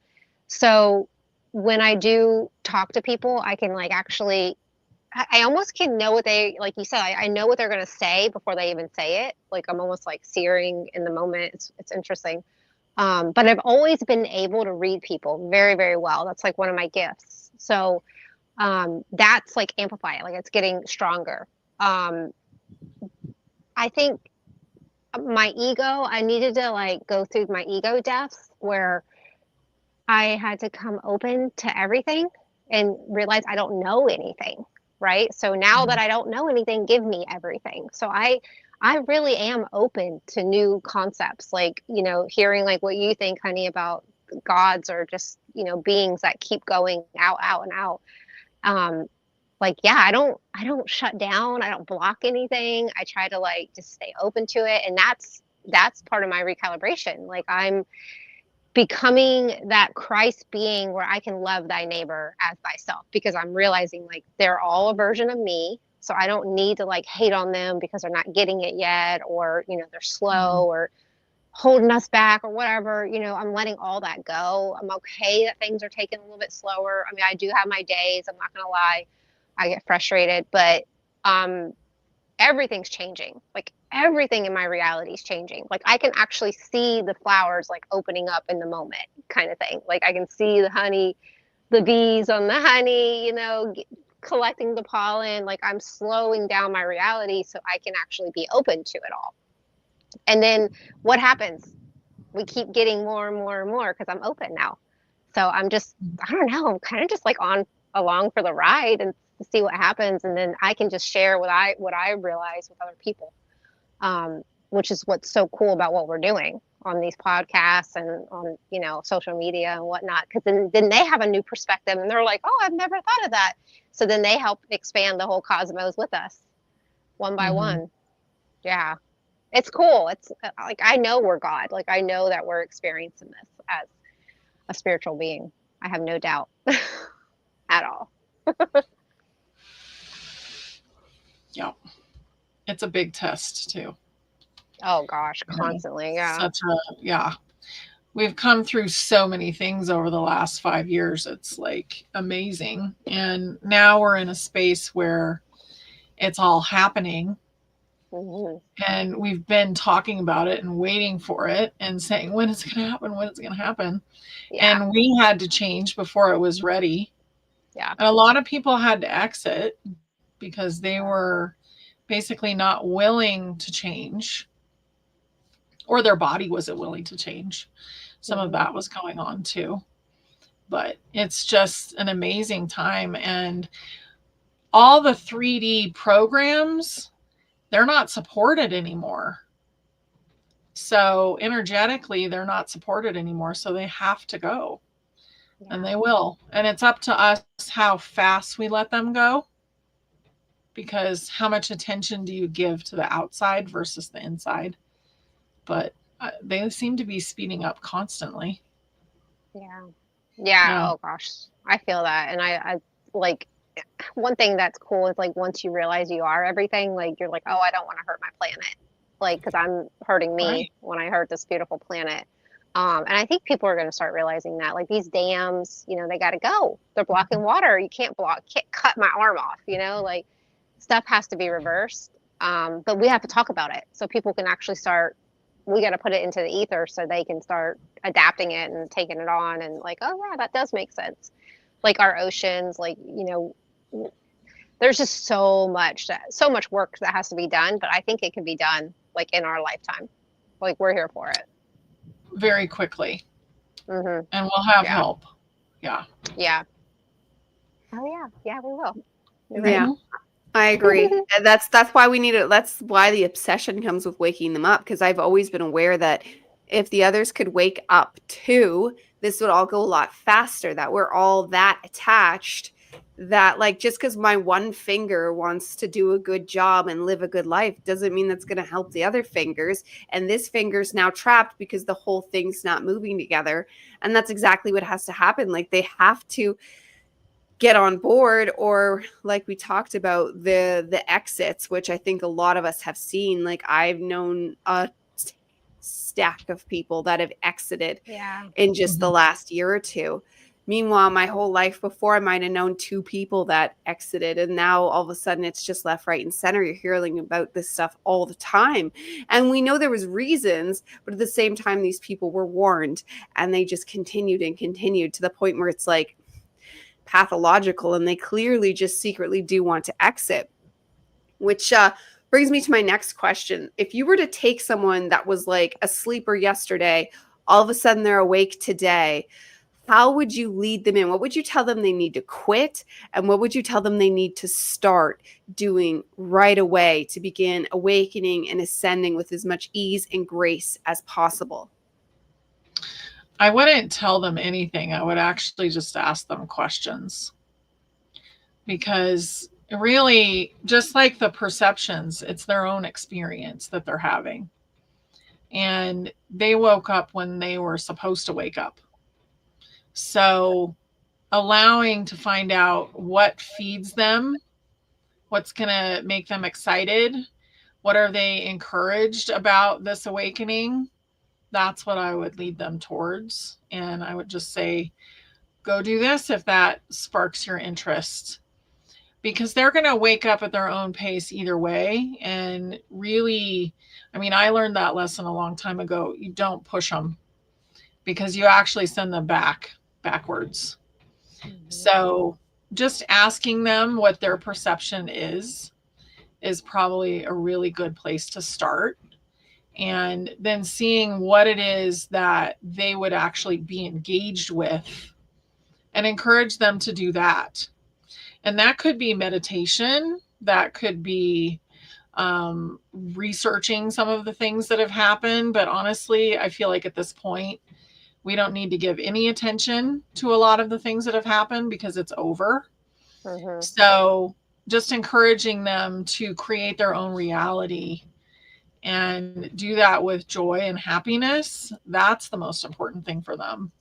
So when I do talk to people, I can like actually, I almost can know what they, like you said, I know what they're going to say before they even say it. Like, I'm almost like searing in the moment. It's interesting. But I've always been able to read people very, very well. That's like one of my gifts. So that's like amplify it, like it's getting stronger. I think my ego, I needed to like go through my ego deaths where I had to come open to everything and realize I don't know anything, right? So now that I don't know anything, give me everything. So I really am open to new concepts, like, hearing like what you think, honey, about gods, or just, beings that keep going out and out. Like, yeah, I don't shut down. I don't block anything. I try to like just stay open to it. And that's part of my recalibration. Like, I'm becoming that Christ being where I can love thy neighbor as thyself, because I'm realizing like they're all a version of me. So I don't need to like hate on them because they're not getting it yet, or, they're slow or holding us back or whatever. I'm letting all that go. I'm okay that things are taking a little bit slower. I mean, I do have my days. I'm not going to lie. I get frustrated, but everything's changing. Like, everything in my reality is changing. Like, I can actually see the flowers like opening up in the moment, kind of thing. Like, I can see the honey, the bees on the honey, collecting the pollen. Like, I'm slowing down my reality so I can actually be open to it all. And then what happens? We keep getting more and more and more because I'm open now. So I'm just, I don't know, I'm kind of just like along for the ride and see what happens. And then I can just share what I realize with other people, which is what's so cool about what we're doing on these podcasts and on, social media and whatnot. Because then they have a new perspective and they're like, oh, I've never thought of that. So then they help expand the whole cosmos with us one by one. Yeah. It's cool. It's like, I know we're God. Like, I know that we're experiencing this as a spiritual being. I have no doubt at all. Yeah. It's a big test too. Oh gosh, You know, constantly. Yeah. yeah. We've come through so many things over the last 5 years. It's like amazing. And now we're in a space where it's all happening. Hmm. And we've been talking about it and waiting for it and saying, when is it going to happen? When is it going to happen? Yeah. And we had to change before it was ready. Yeah. And a lot of people had to exit because they were basically not willing to change, or their body wasn't willing to change. Some of Hmm. that was going on too. But it's just an amazing time. And all the 3D programs, they're not supported anymore. So energetically, they're not supported anymore. So they have to go, and they will. And it's up to us how fast we let them go, because how much attention do you give to the outside versus the inside? But they seem to be speeding up constantly. Yeah. Yeah. Yeah. Oh gosh, I feel that, and I like one thing that's cool is like once you realize you are everything, like you're like, oh, I don't want to hurt my planet, like because I'm hurting me Right. when I hurt this beautiful planet. And I think people are going to start realizing that, like these dams, they got to go. They're blocking water. You can't cut my arm off. Like stuff has to be reversed. But we have to talk about it so people can actually start. We got to put it into the ether so they can start adapting it and taking it on and like, oh yeah, that does make sense. Like our oceans, like there's just so much work that has to be done, but I think it can be done like in our lifetime. Like we're here for it. Very quickly. Hmm. And we'll have Yeah. help. Yeah. Yeah. Oh yeah. Yeah, we will. You're right. Yeah, I agree. And that's why we need it. That's why the obsession comes with waking them up, because I've always been aware that if the others could wake up too, this would all go a lot faster, that we're all that attached that like just because my one finger wants to do a good job and live a good life doesn't mean that's going to help the other fingers, and this finger's now trapped because the whole thing's not moving together. And that's exactly what has to happen. Like they have to get on board, or like we talked about, the exits, which I think a lot of us have seen. Like I've known a stack of people that have exited Yeah. in just the last year or two. Meanwhile, my whole life before, I might have known 2 people that exited, and now all of a sudden it's just left, right, and center. You're hearing about this stuff all the time, and we know there was reasons, but at the same time, these people were warned, and they just continued and continued to the point where it's like pathological, and they clearly just secretly do want to exit. Which brings me to my next question. If you were to take someone that was like a sleeper yesterday, all of a sudden they're awake today, how would you lead them in? What would you tell them they need to quit? And what would you tell them they need to start doing right away to begin awakening and ascending with as much ease and grace as possible? I wouldn't tell them anything. I would actually just ask them questions, because really, just like the perceptions, it's their own experience that they're having. And they woke up when they were supposed to wake up. So allowing to find out what feeds them, what's going to make them excited, what are they encouraged about this awakening, that's what I would lead them towards. And I would just say, go do this if that sparks your interest, because they're going to wake up at their own pace either way. And really, I mean, I learned that lesson a long time ago. You don't push them, because you actually send them backwards. Mm-hmm. So just asking them what their perception is probably a really good place to start. And then seeing what it is that they would actually be engaged with, and encourage them to do that. And that could be meditation. That could be researching some of the things that have happened. But honestly, I feel like at this point, we don't need to give any attention to a lot of the things that have happened, because it's over. Mm-hmm. So just encouraging them to create their own reality and do that with joy and happiness. That's the most important thing for them,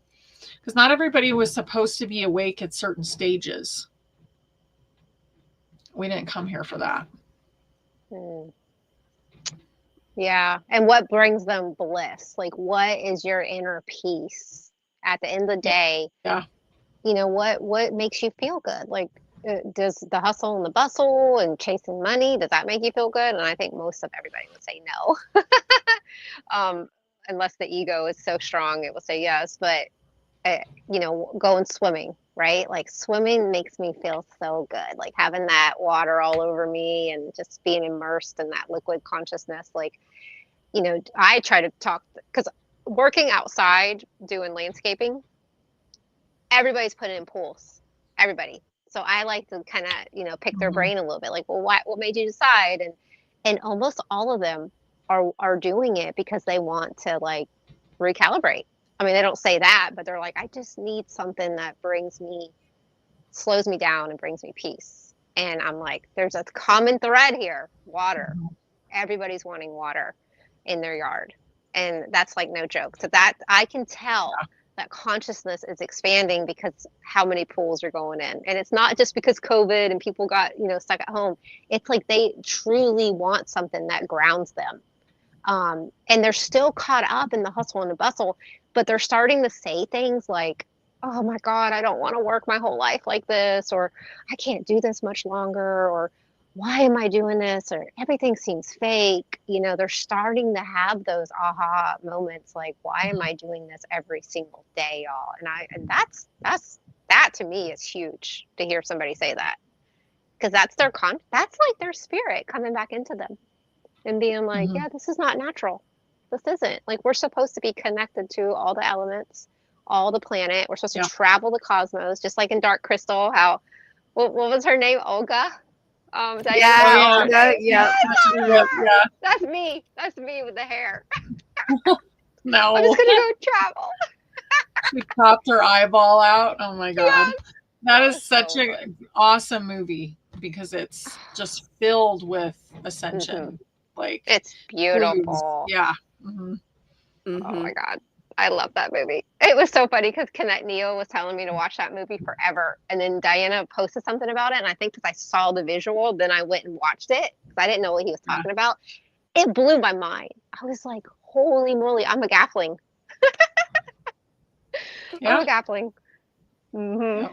because not everybody was supposed to be awake at certain stages. We didn't come here for that. Yeah. And what brings them bliss? Like, what is your inner peace at the end of the Yeah. day? Yeah. You know, what makes you feel good? Like, does the hustle and the bustle and chasing money, does that make you feel good? And I think most of everybody would say no. Unless the ego is so strong, it will say yes. But uh, you know, going swimming, right? Like swimming makes me feel so good. Like having that water all over me and just being immersed in that liquid consciousness. Like, you know, I try to talk because working outside doing landscaping, everybody's putting in pools. Everybody. So I like to kind of, you know, pick their Mhm. brain a little bit. Like, well, what made you decide? And almost all of them are doing it because they want to like recalibrate. I mean, they don't say that, but they're like, I just need something that slows me down and brings me peace. And I'm like, there's a common thread here, water. Mhm. Everybody's wanting water in their yard. And that's like no joke. So that I can tell that consciousness is expanding because how many pools are going in. And it's not just because COVID and people got, you know, stuck at home. It's like they truly want something that grounds them. And they're still caught up in the hustle and the bustle, but they're starting to say things like, oh my God, I don't want to work my whole life like this, or I can't do this much longer, or why am I doing this, or everything seems fake. You know, they're starting to have those aha moments like, why am I doing this every single day, y'all? And that to me is huge to hear somebody say that because that's like their spirit coming back into them and being like, Mhm. yeah, this is not natural. This isn't. Like, we're supposed to be connected to all the elements, all the planet. We're supposed to Yeah. travel the cosmos, just like in Dark Crystal. How, what was her name? Olga? Dyanna Oh Yeah, Marie, yeah. her Olga. name? Yeah. Yeah. Yeah. That's me. That's me with the hair. I'm just No. going to go travel. She popped her eyeball out. Oh my God. Yes. That is Was such so an fun. awesome movie because it's just filled with Hmm. ascension, like It's clues. beautiful. Yeah. Hmm. Oh Hmm. my God. I love that movie. It was so funny because Connect Neo was telling me to watch that movie forever. And then Diana posted something about it. And I think because I saw the visual, then I went and watched it because I didn't know what he was Yeah. talking about. It blew my mind. I was like, holy moly, I'm a Gaffling. I'm a Yeah. Gaffling. Hmm. Yep.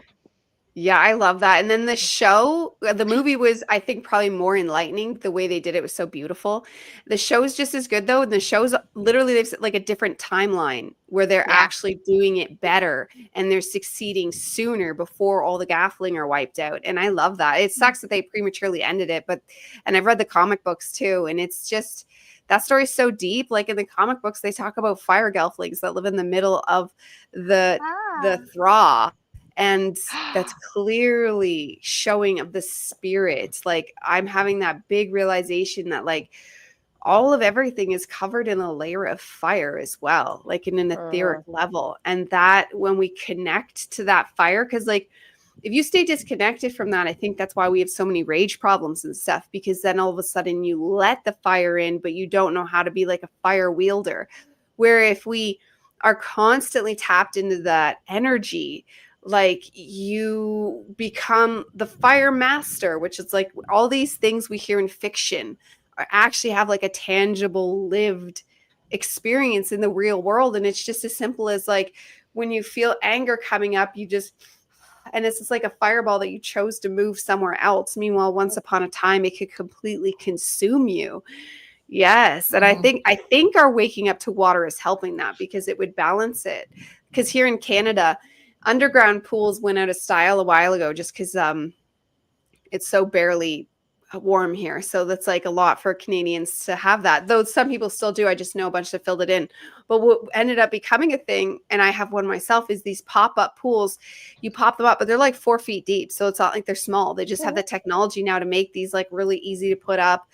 Yeah, I love that. And then the movie was, I think, probably more enlightening. The way they did it was so beautiful. The show's just as good though. And the show's literally they've set, like a different timeline where they're Yeah. actually doing it better and they're succeeding sooner before all the Gaffling are wiped out. And I love that. It sucks that they prematurely ended it, and I've read the comic books too, and it's just that story's so deep. Like in the comic books, they talk about fire Gelflings that live in the middle of the Ah. Thra, and that's clearly showing of the spirits. Like I'm having that big realization that like all of everything is covered in a layer of fire as well, like in an etheric Mhm. level. And that when we connect to that fire, because like if you stay disconnected from that, I think that's why we have so many rage problems and stuff, because then all of a sudden you let the fire in, but you don't know how to be like a fire wielder. Where if we are constantly tapped into that energy, like you become the fire master, which is like all these things we hear in fiction are actually have like a tangible lived experience in the real world. And it's just as simple as like when you feel anger coming up, you just, and it's just like a fireball that you chose to move somewhere else. Meanwhile, once upon a time, it could completely consume you. Yes. And Mhm. I think our waking up to water is helping that because it would balance it. Because here in Canada, underground pools went out of style a while ago just because it's so barely warm here. So that's like a lot for Canadians to have that. Though some people still do. I just know a bunch that filled it in. But what ended up becoming a thing, and I have one myself, is these pop-up pools. You pop them up, but they're like 4 feet deep. So it's not like they're small. They just have the technology now to make these like really easy to put up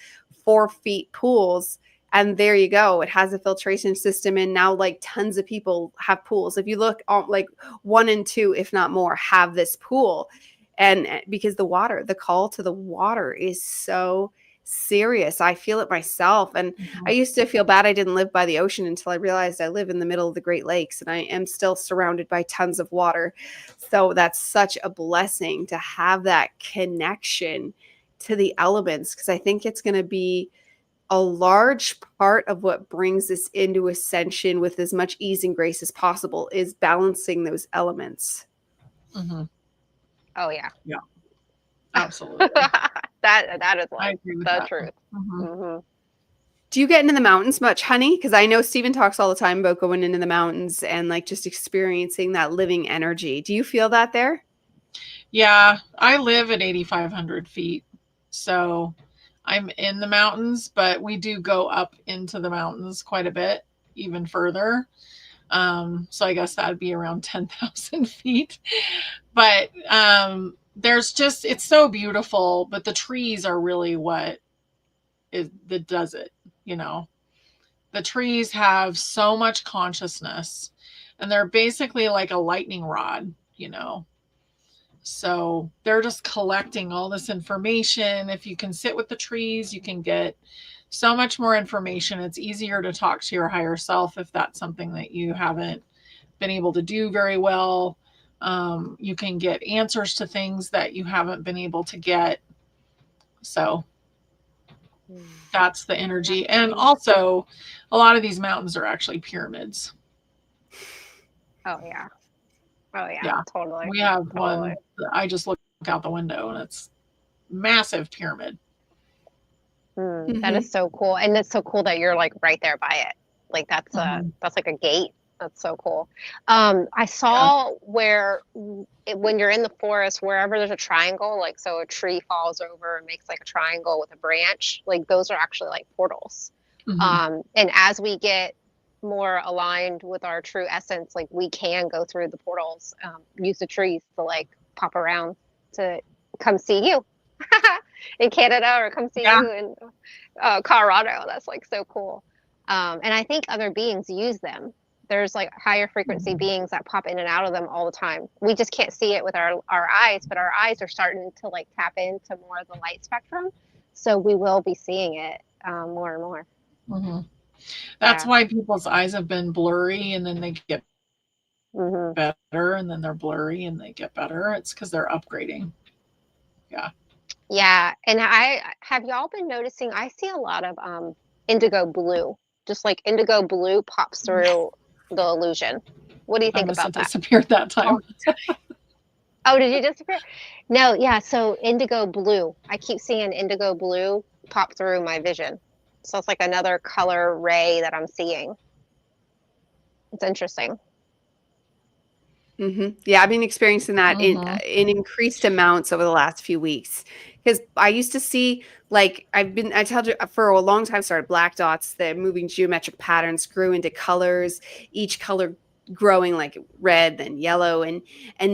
4 feet pools. And there you go. It has a filtration system. And now like tons of people have pools. If you look like 1 and 2, if not more, have this pool. And because the call to the water is so serious. I feel it myself. And I Mhm. used to feel bad I didn't live by the ocean until I realized I live in the middle of the Great Lakes and I am still surrounded by tons of water. So that's such a blessing to have that connection to the elements, because I think it's going to be a large part of what brings us into ascension with as much ease and grace as possible is balancing those elements. Mm-hmm. Oh yeah. Yeah, absolutely. That is I like agree with the that. truth. Mm-hmm. Hmm. Do you get into the mountains much, honey? Because I know Stephen talks all the time about going into the mountains and like just experiencing that living energy. Do you feel that there? Yeah, I live at 8,500 feet. So I'm in the mountains, but we do go up into the mountains quite a bit, even further. So I guess that'd be around 10,000 feet. But there's just, it's so beautiful, but the trees are really what that does it, you know. The trees have so much consciousness, and they're basically like a lightning rod, you know. So they're just collecting all this information. If you can sit with the trees, you can get so much more information. It's easier to talk to your higher self if that's something that you haven't been able to do very well. You can get answers to things that you haven't been able to get. So that's the energy. And also, a lot of these mountains are actually pyramids. Oh yeah. Oh yeah. Yeah. Totally. We have one Totally. that I just look out the window and it's massive pyramid. That is so cool, and it's so cool that you're like right there by it. Like that's like a gate. That's so cool. I saw where when you're in the forest, wherever there's a triangle, like so a tree falls over and makes like a triangle with a branch, like those are actually like portals. Mm-hmm. And as we get more aligned with our true essence, like we can go through the portals, use the trees to like pop around to come see you in Canada or come see you in Colorado. That's like so cool. And I think other beings use them. There's like higher frequency beings that pop in and out of them all the time. We just can't see it with our eyes, but our eyes are starting to like tap into more of the light spectrum. So we will be seeing it more and more. Mm-hmm. That's why people's eyes have been blurry and then they get better and then they're blurry and they get better. It's because they're upgrading. Yeah. Yeah. And have y'all been noticing, I see a lot of indigo blue, just like indigo blue pops through the illusion. What do you think about that? Disappeared that time. Oh, did you disappear? No, yeah. So indigo blue. I keep seeing indigo blue pop through my vision. So it's like another color ray that I'm seeing. It's interesting. Yeah, I've been experiencing that in increased amounts over the last few weeks. Because I used to see, like, I told you for a long time, started black dots, the moving geometric patterns grew into colors, each color growing like red, then yellow, and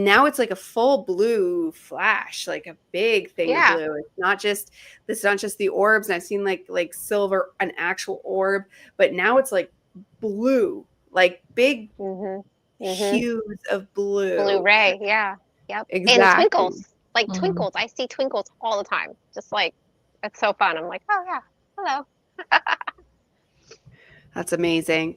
now it's like a full blue flash, like a big thing of blue. It's not just the orbs, and I've seen like silver, an actual orb, but now it's like blue, like big hues of blue ray. Yeah. Yep. Exactly. And twinkles, like twinkles. I see twinkles all the time. Just like, it's so fun. I'm like, oh yeah, hello. That's amazing.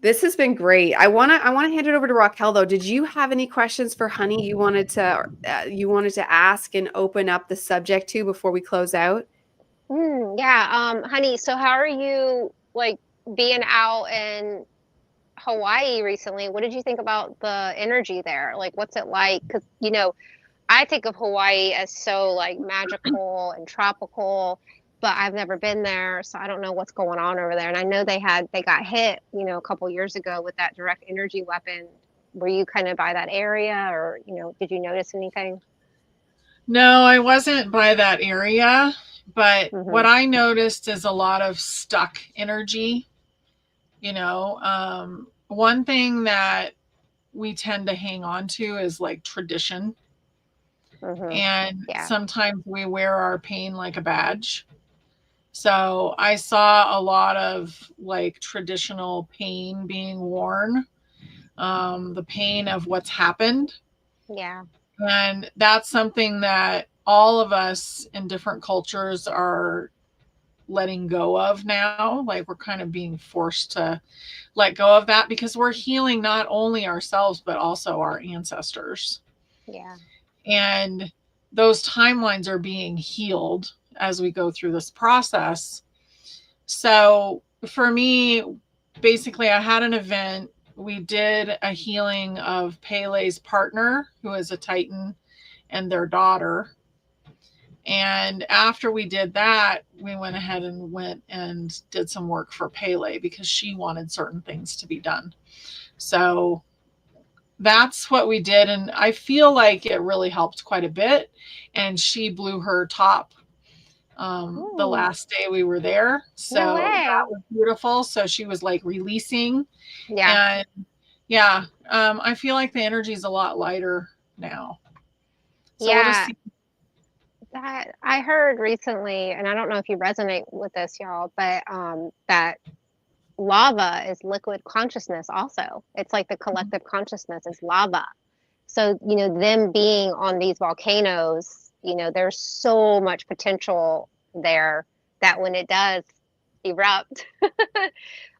This has been great. I want to hand it over to Raquel though. Did you have any questions for Honey you wanted to ask and open up the subject to before we close out? Yeah. Honey, so how are you like being out in Hawaii recently? What did you think about the energy there? Like, what's it like? Because, you know, I think of Hawaii as so like magical and tropical, but I've never been there, so I don't know what's going on over there. And I know they got hit, you know, a couple years ago with that direct energy weapon. Were you kind of by that area, or, you know, did you notice anything? No, I wasn't by that area, but what I noticed is a lot of stuck energy. You know, one thing that we tend to hang on to is like tradition. And sometimes we wear our pain like a badge. So I saw a lot of like traditional pain being worn, the pain of what's happened. Yeah. And that's something that all of us in different cultures are letting go of now. Like we're kind of being forced to let go of that because we're healing not only ourselves, but also our ancestors. Yeah. And those timelines are being healed. as we go through this process. So for me, basically, I had an event. We did a healing of Pele's partner, who is a Titan, and their daughter. And after we did that, we went ahead and did some work for Pele because she wanted certain things to be done. So that's what we did. And I feel like it really helped quite a bit. And she blew her top the last day we were there. So No way. that was beautiful. So she was like releasing. Yeah. And yeah, I feel like the energy is a lot lighter now. So we'll just Yeah. see. That I heard recently, and I don't know if you resonate with this, y'all, but that lava is liquid consciousness also. It's like the collective consciousness is lava. So, you know, them being on these volcanoes, you know, there's so much potential there that when it does erupt,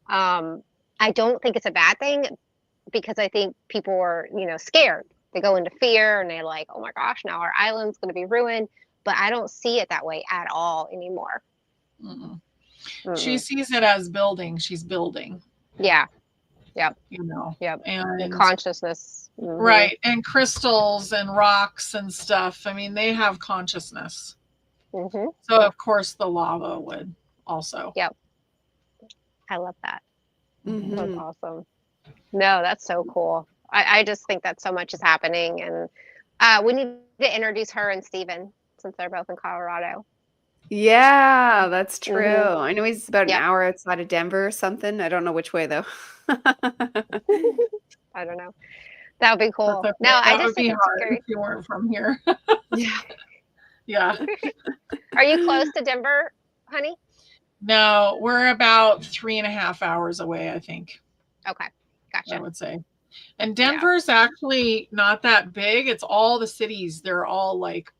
I don't think it's a bad thing, because I think people are, you know, scared. They go into fear and they're like, oh my gosh, now our island's going to be ruined. But I don't see it that way at all anymore. Mm-mm. She sees it as building. She's building. Yeah. Yep. You know. Yep. And consciousness. Right. And crystals and rocks and stuff. I mean, they have consciousness. So of course the lava would also. Yep. I love that. That's awesome. No, that's so cool. I just think that so much is happening, and we need to introduce her and Steven, since they're both in Colorado. Yeah, that's true. I know he's about an Yep. hour outside of Denver or something. I don't know which way though. I don't know. That would be cool. Okay. No, That I just would be think it's hard scary. if you weren't from here. Yeah. Yeah. Are you close to Denver, honey? No, we're about 3.5 hours away, I think. Okay, gotcha. I would say. And Denver's actually not that big. It's all the cities. They're all like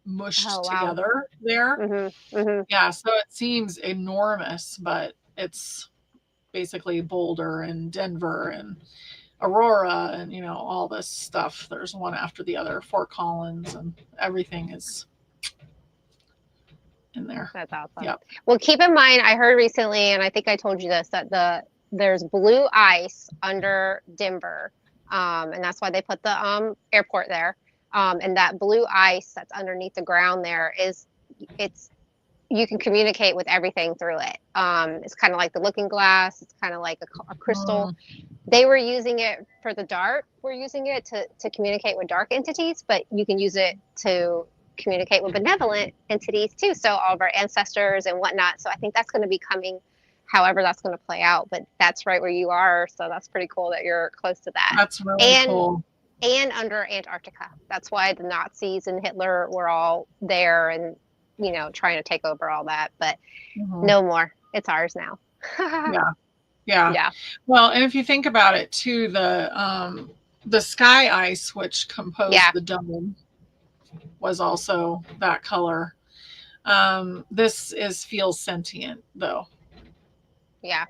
mushed together there. Yeah, so it seems enormous, but it's basically Boulder and Denver and Aurora and, you know, all this stuff. There's one after the other, Fort Collins, and everything is in there. That's awesome. Yep. Well, keep in mind, I heard recently, and I think I told you this, that there's blue ice under Denver, and that's why they put the airport there. And that blue ice that's underneath the ground there you can communicate with everything through it. It's kind of like the looking glass. It's kind of like a crystal. They were using it for the dark. We're using it to communicate with dark entities, but you can use it to communicate with benevolent entities too. So all of our ancestors and whatnot. So I think that's going to be coming, however that's going to play out. But that's right where you are. So that's pretty cool that you're close to that. That's really cool. And under Antarctica. That's why the Nazis and Hitler were all there and, you know, trying to take over all that. But no more. It's ours now. Yeah. Well, and if you think about it too, the sky ice, which composed the dome, was also that color. This feels sentient though. Yeah.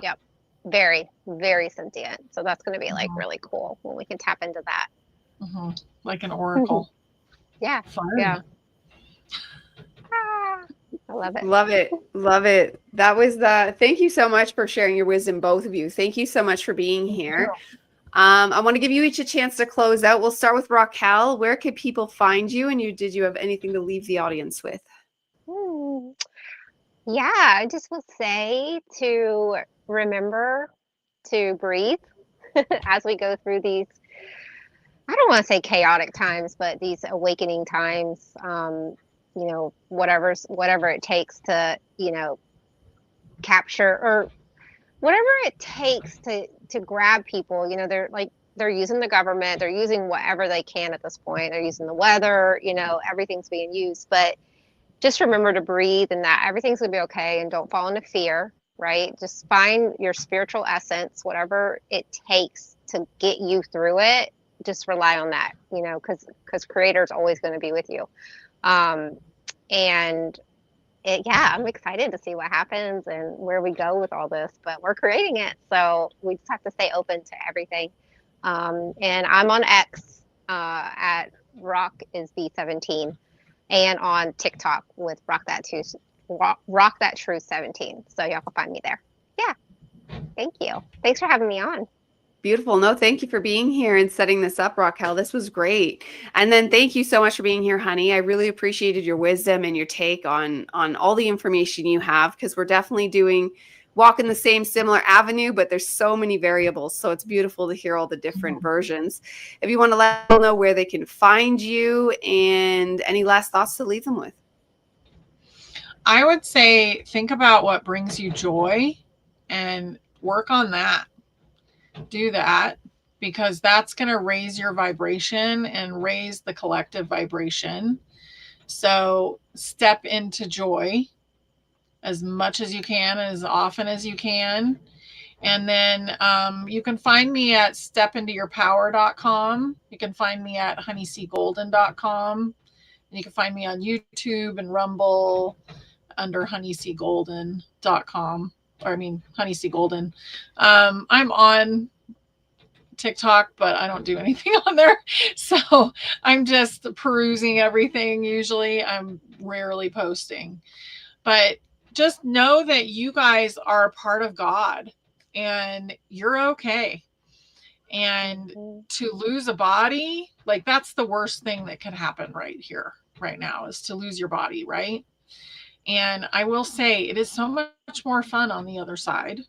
Yep. Very, very sentient. So that's going to be like really cool when we can tap into that. Like an oracle. Yeah. Fun. Yeah. I love it. Love it. Love it. That was thank you so much for sharing your wisdom, both of you. Thank you so much for being here. I want to give you each a chance to close out. We'll start with Raquel. Where could people find you? And did you have anything to leave the audience with? Yeah, I just will say to remember to breathe as we go through these, I don't want to say chaotic times, but these awakening times, you know, whatever it takes to, you know, capture, or whatever it takes to grab people. You know, they're using the government, they're using whatever they can at this point. They're using the weather, you know, everything's being used, but just remember to breathe and that everything's gonna be okay, and don't fall into fear, right? Just find your spiritual essence, whatever it takes to get you through it. Just rely on that, you know, because Creator's always going to be with you. I'm excited to see what happens and where we go with all this, but we're creating it. So we just have to stay open to everything. And I'm on X at RockThatTruth17. and on TikTok with RockThatTruth17. So y'all can find me there. Yeah. Thank you. Thanks for having me on. Beautiful. No, thank you for being here and setting this up, Raquel. This was great. And then thank you so much for being here, honey. I really appreciated your wisdom and your take on all the information you have, because we're definitely walking the same similar avenue, but there's so many variables. So it's beautiful to hear all the different versions. If you want to let people know where they can find you and any last thoughts to leave them with. I would say think about what brings you joy and work on that. Do that, because that's going to raise your vibration and raise the collective vibration. So step into joy as much as you can, as often as you can. And then you can find me at stepintoyourpower.com. You can find me at honeycgolden.com. And you can find me on YouTube and Rumble under honeycgolden.com. Or I mean, honeycgolden. I'm on TikTok, but I don't do anything on there. So I'm just perusing everything. Usually I'm rarely posting, but just know that you guys are a part of God and you're okay. And to lose a body, like that's the worst thing that could happen right here, right now, is to lose your body, right? And I will say it is so much more fun on the other side.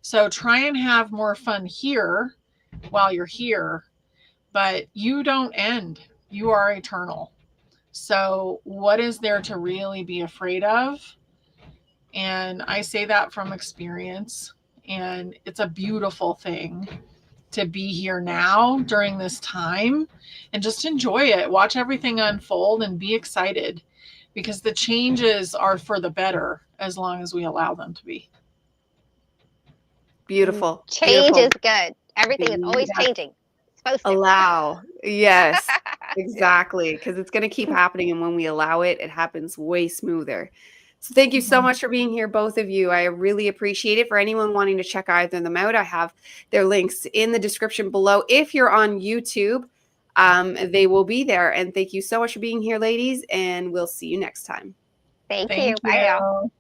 So try and have more fun here while you're here, but you don't end. You are eternal. So what is there to really be afraid of? And I say that from experience, and it's a beautiful thing to be here now during this time and just enjoy it. Watch everything unfold and be excited, because the changes are for the better as long as we allow them to be. Beautiful. Change Beautiful. is good. Everything is always changing. It's supposed to. Allow. Yes, exactly. Because it's going to keep happening. And when we allow it, it happens way smoother. So thank you so much for being here, both of you. I really appreciate it. For anyone wanting to check either of them out, I have their links in the description below. If you're on YouTube, they will be there. And thank you so much for being here, ladies. And we'll see you next time. Thank you. Bye, y'all.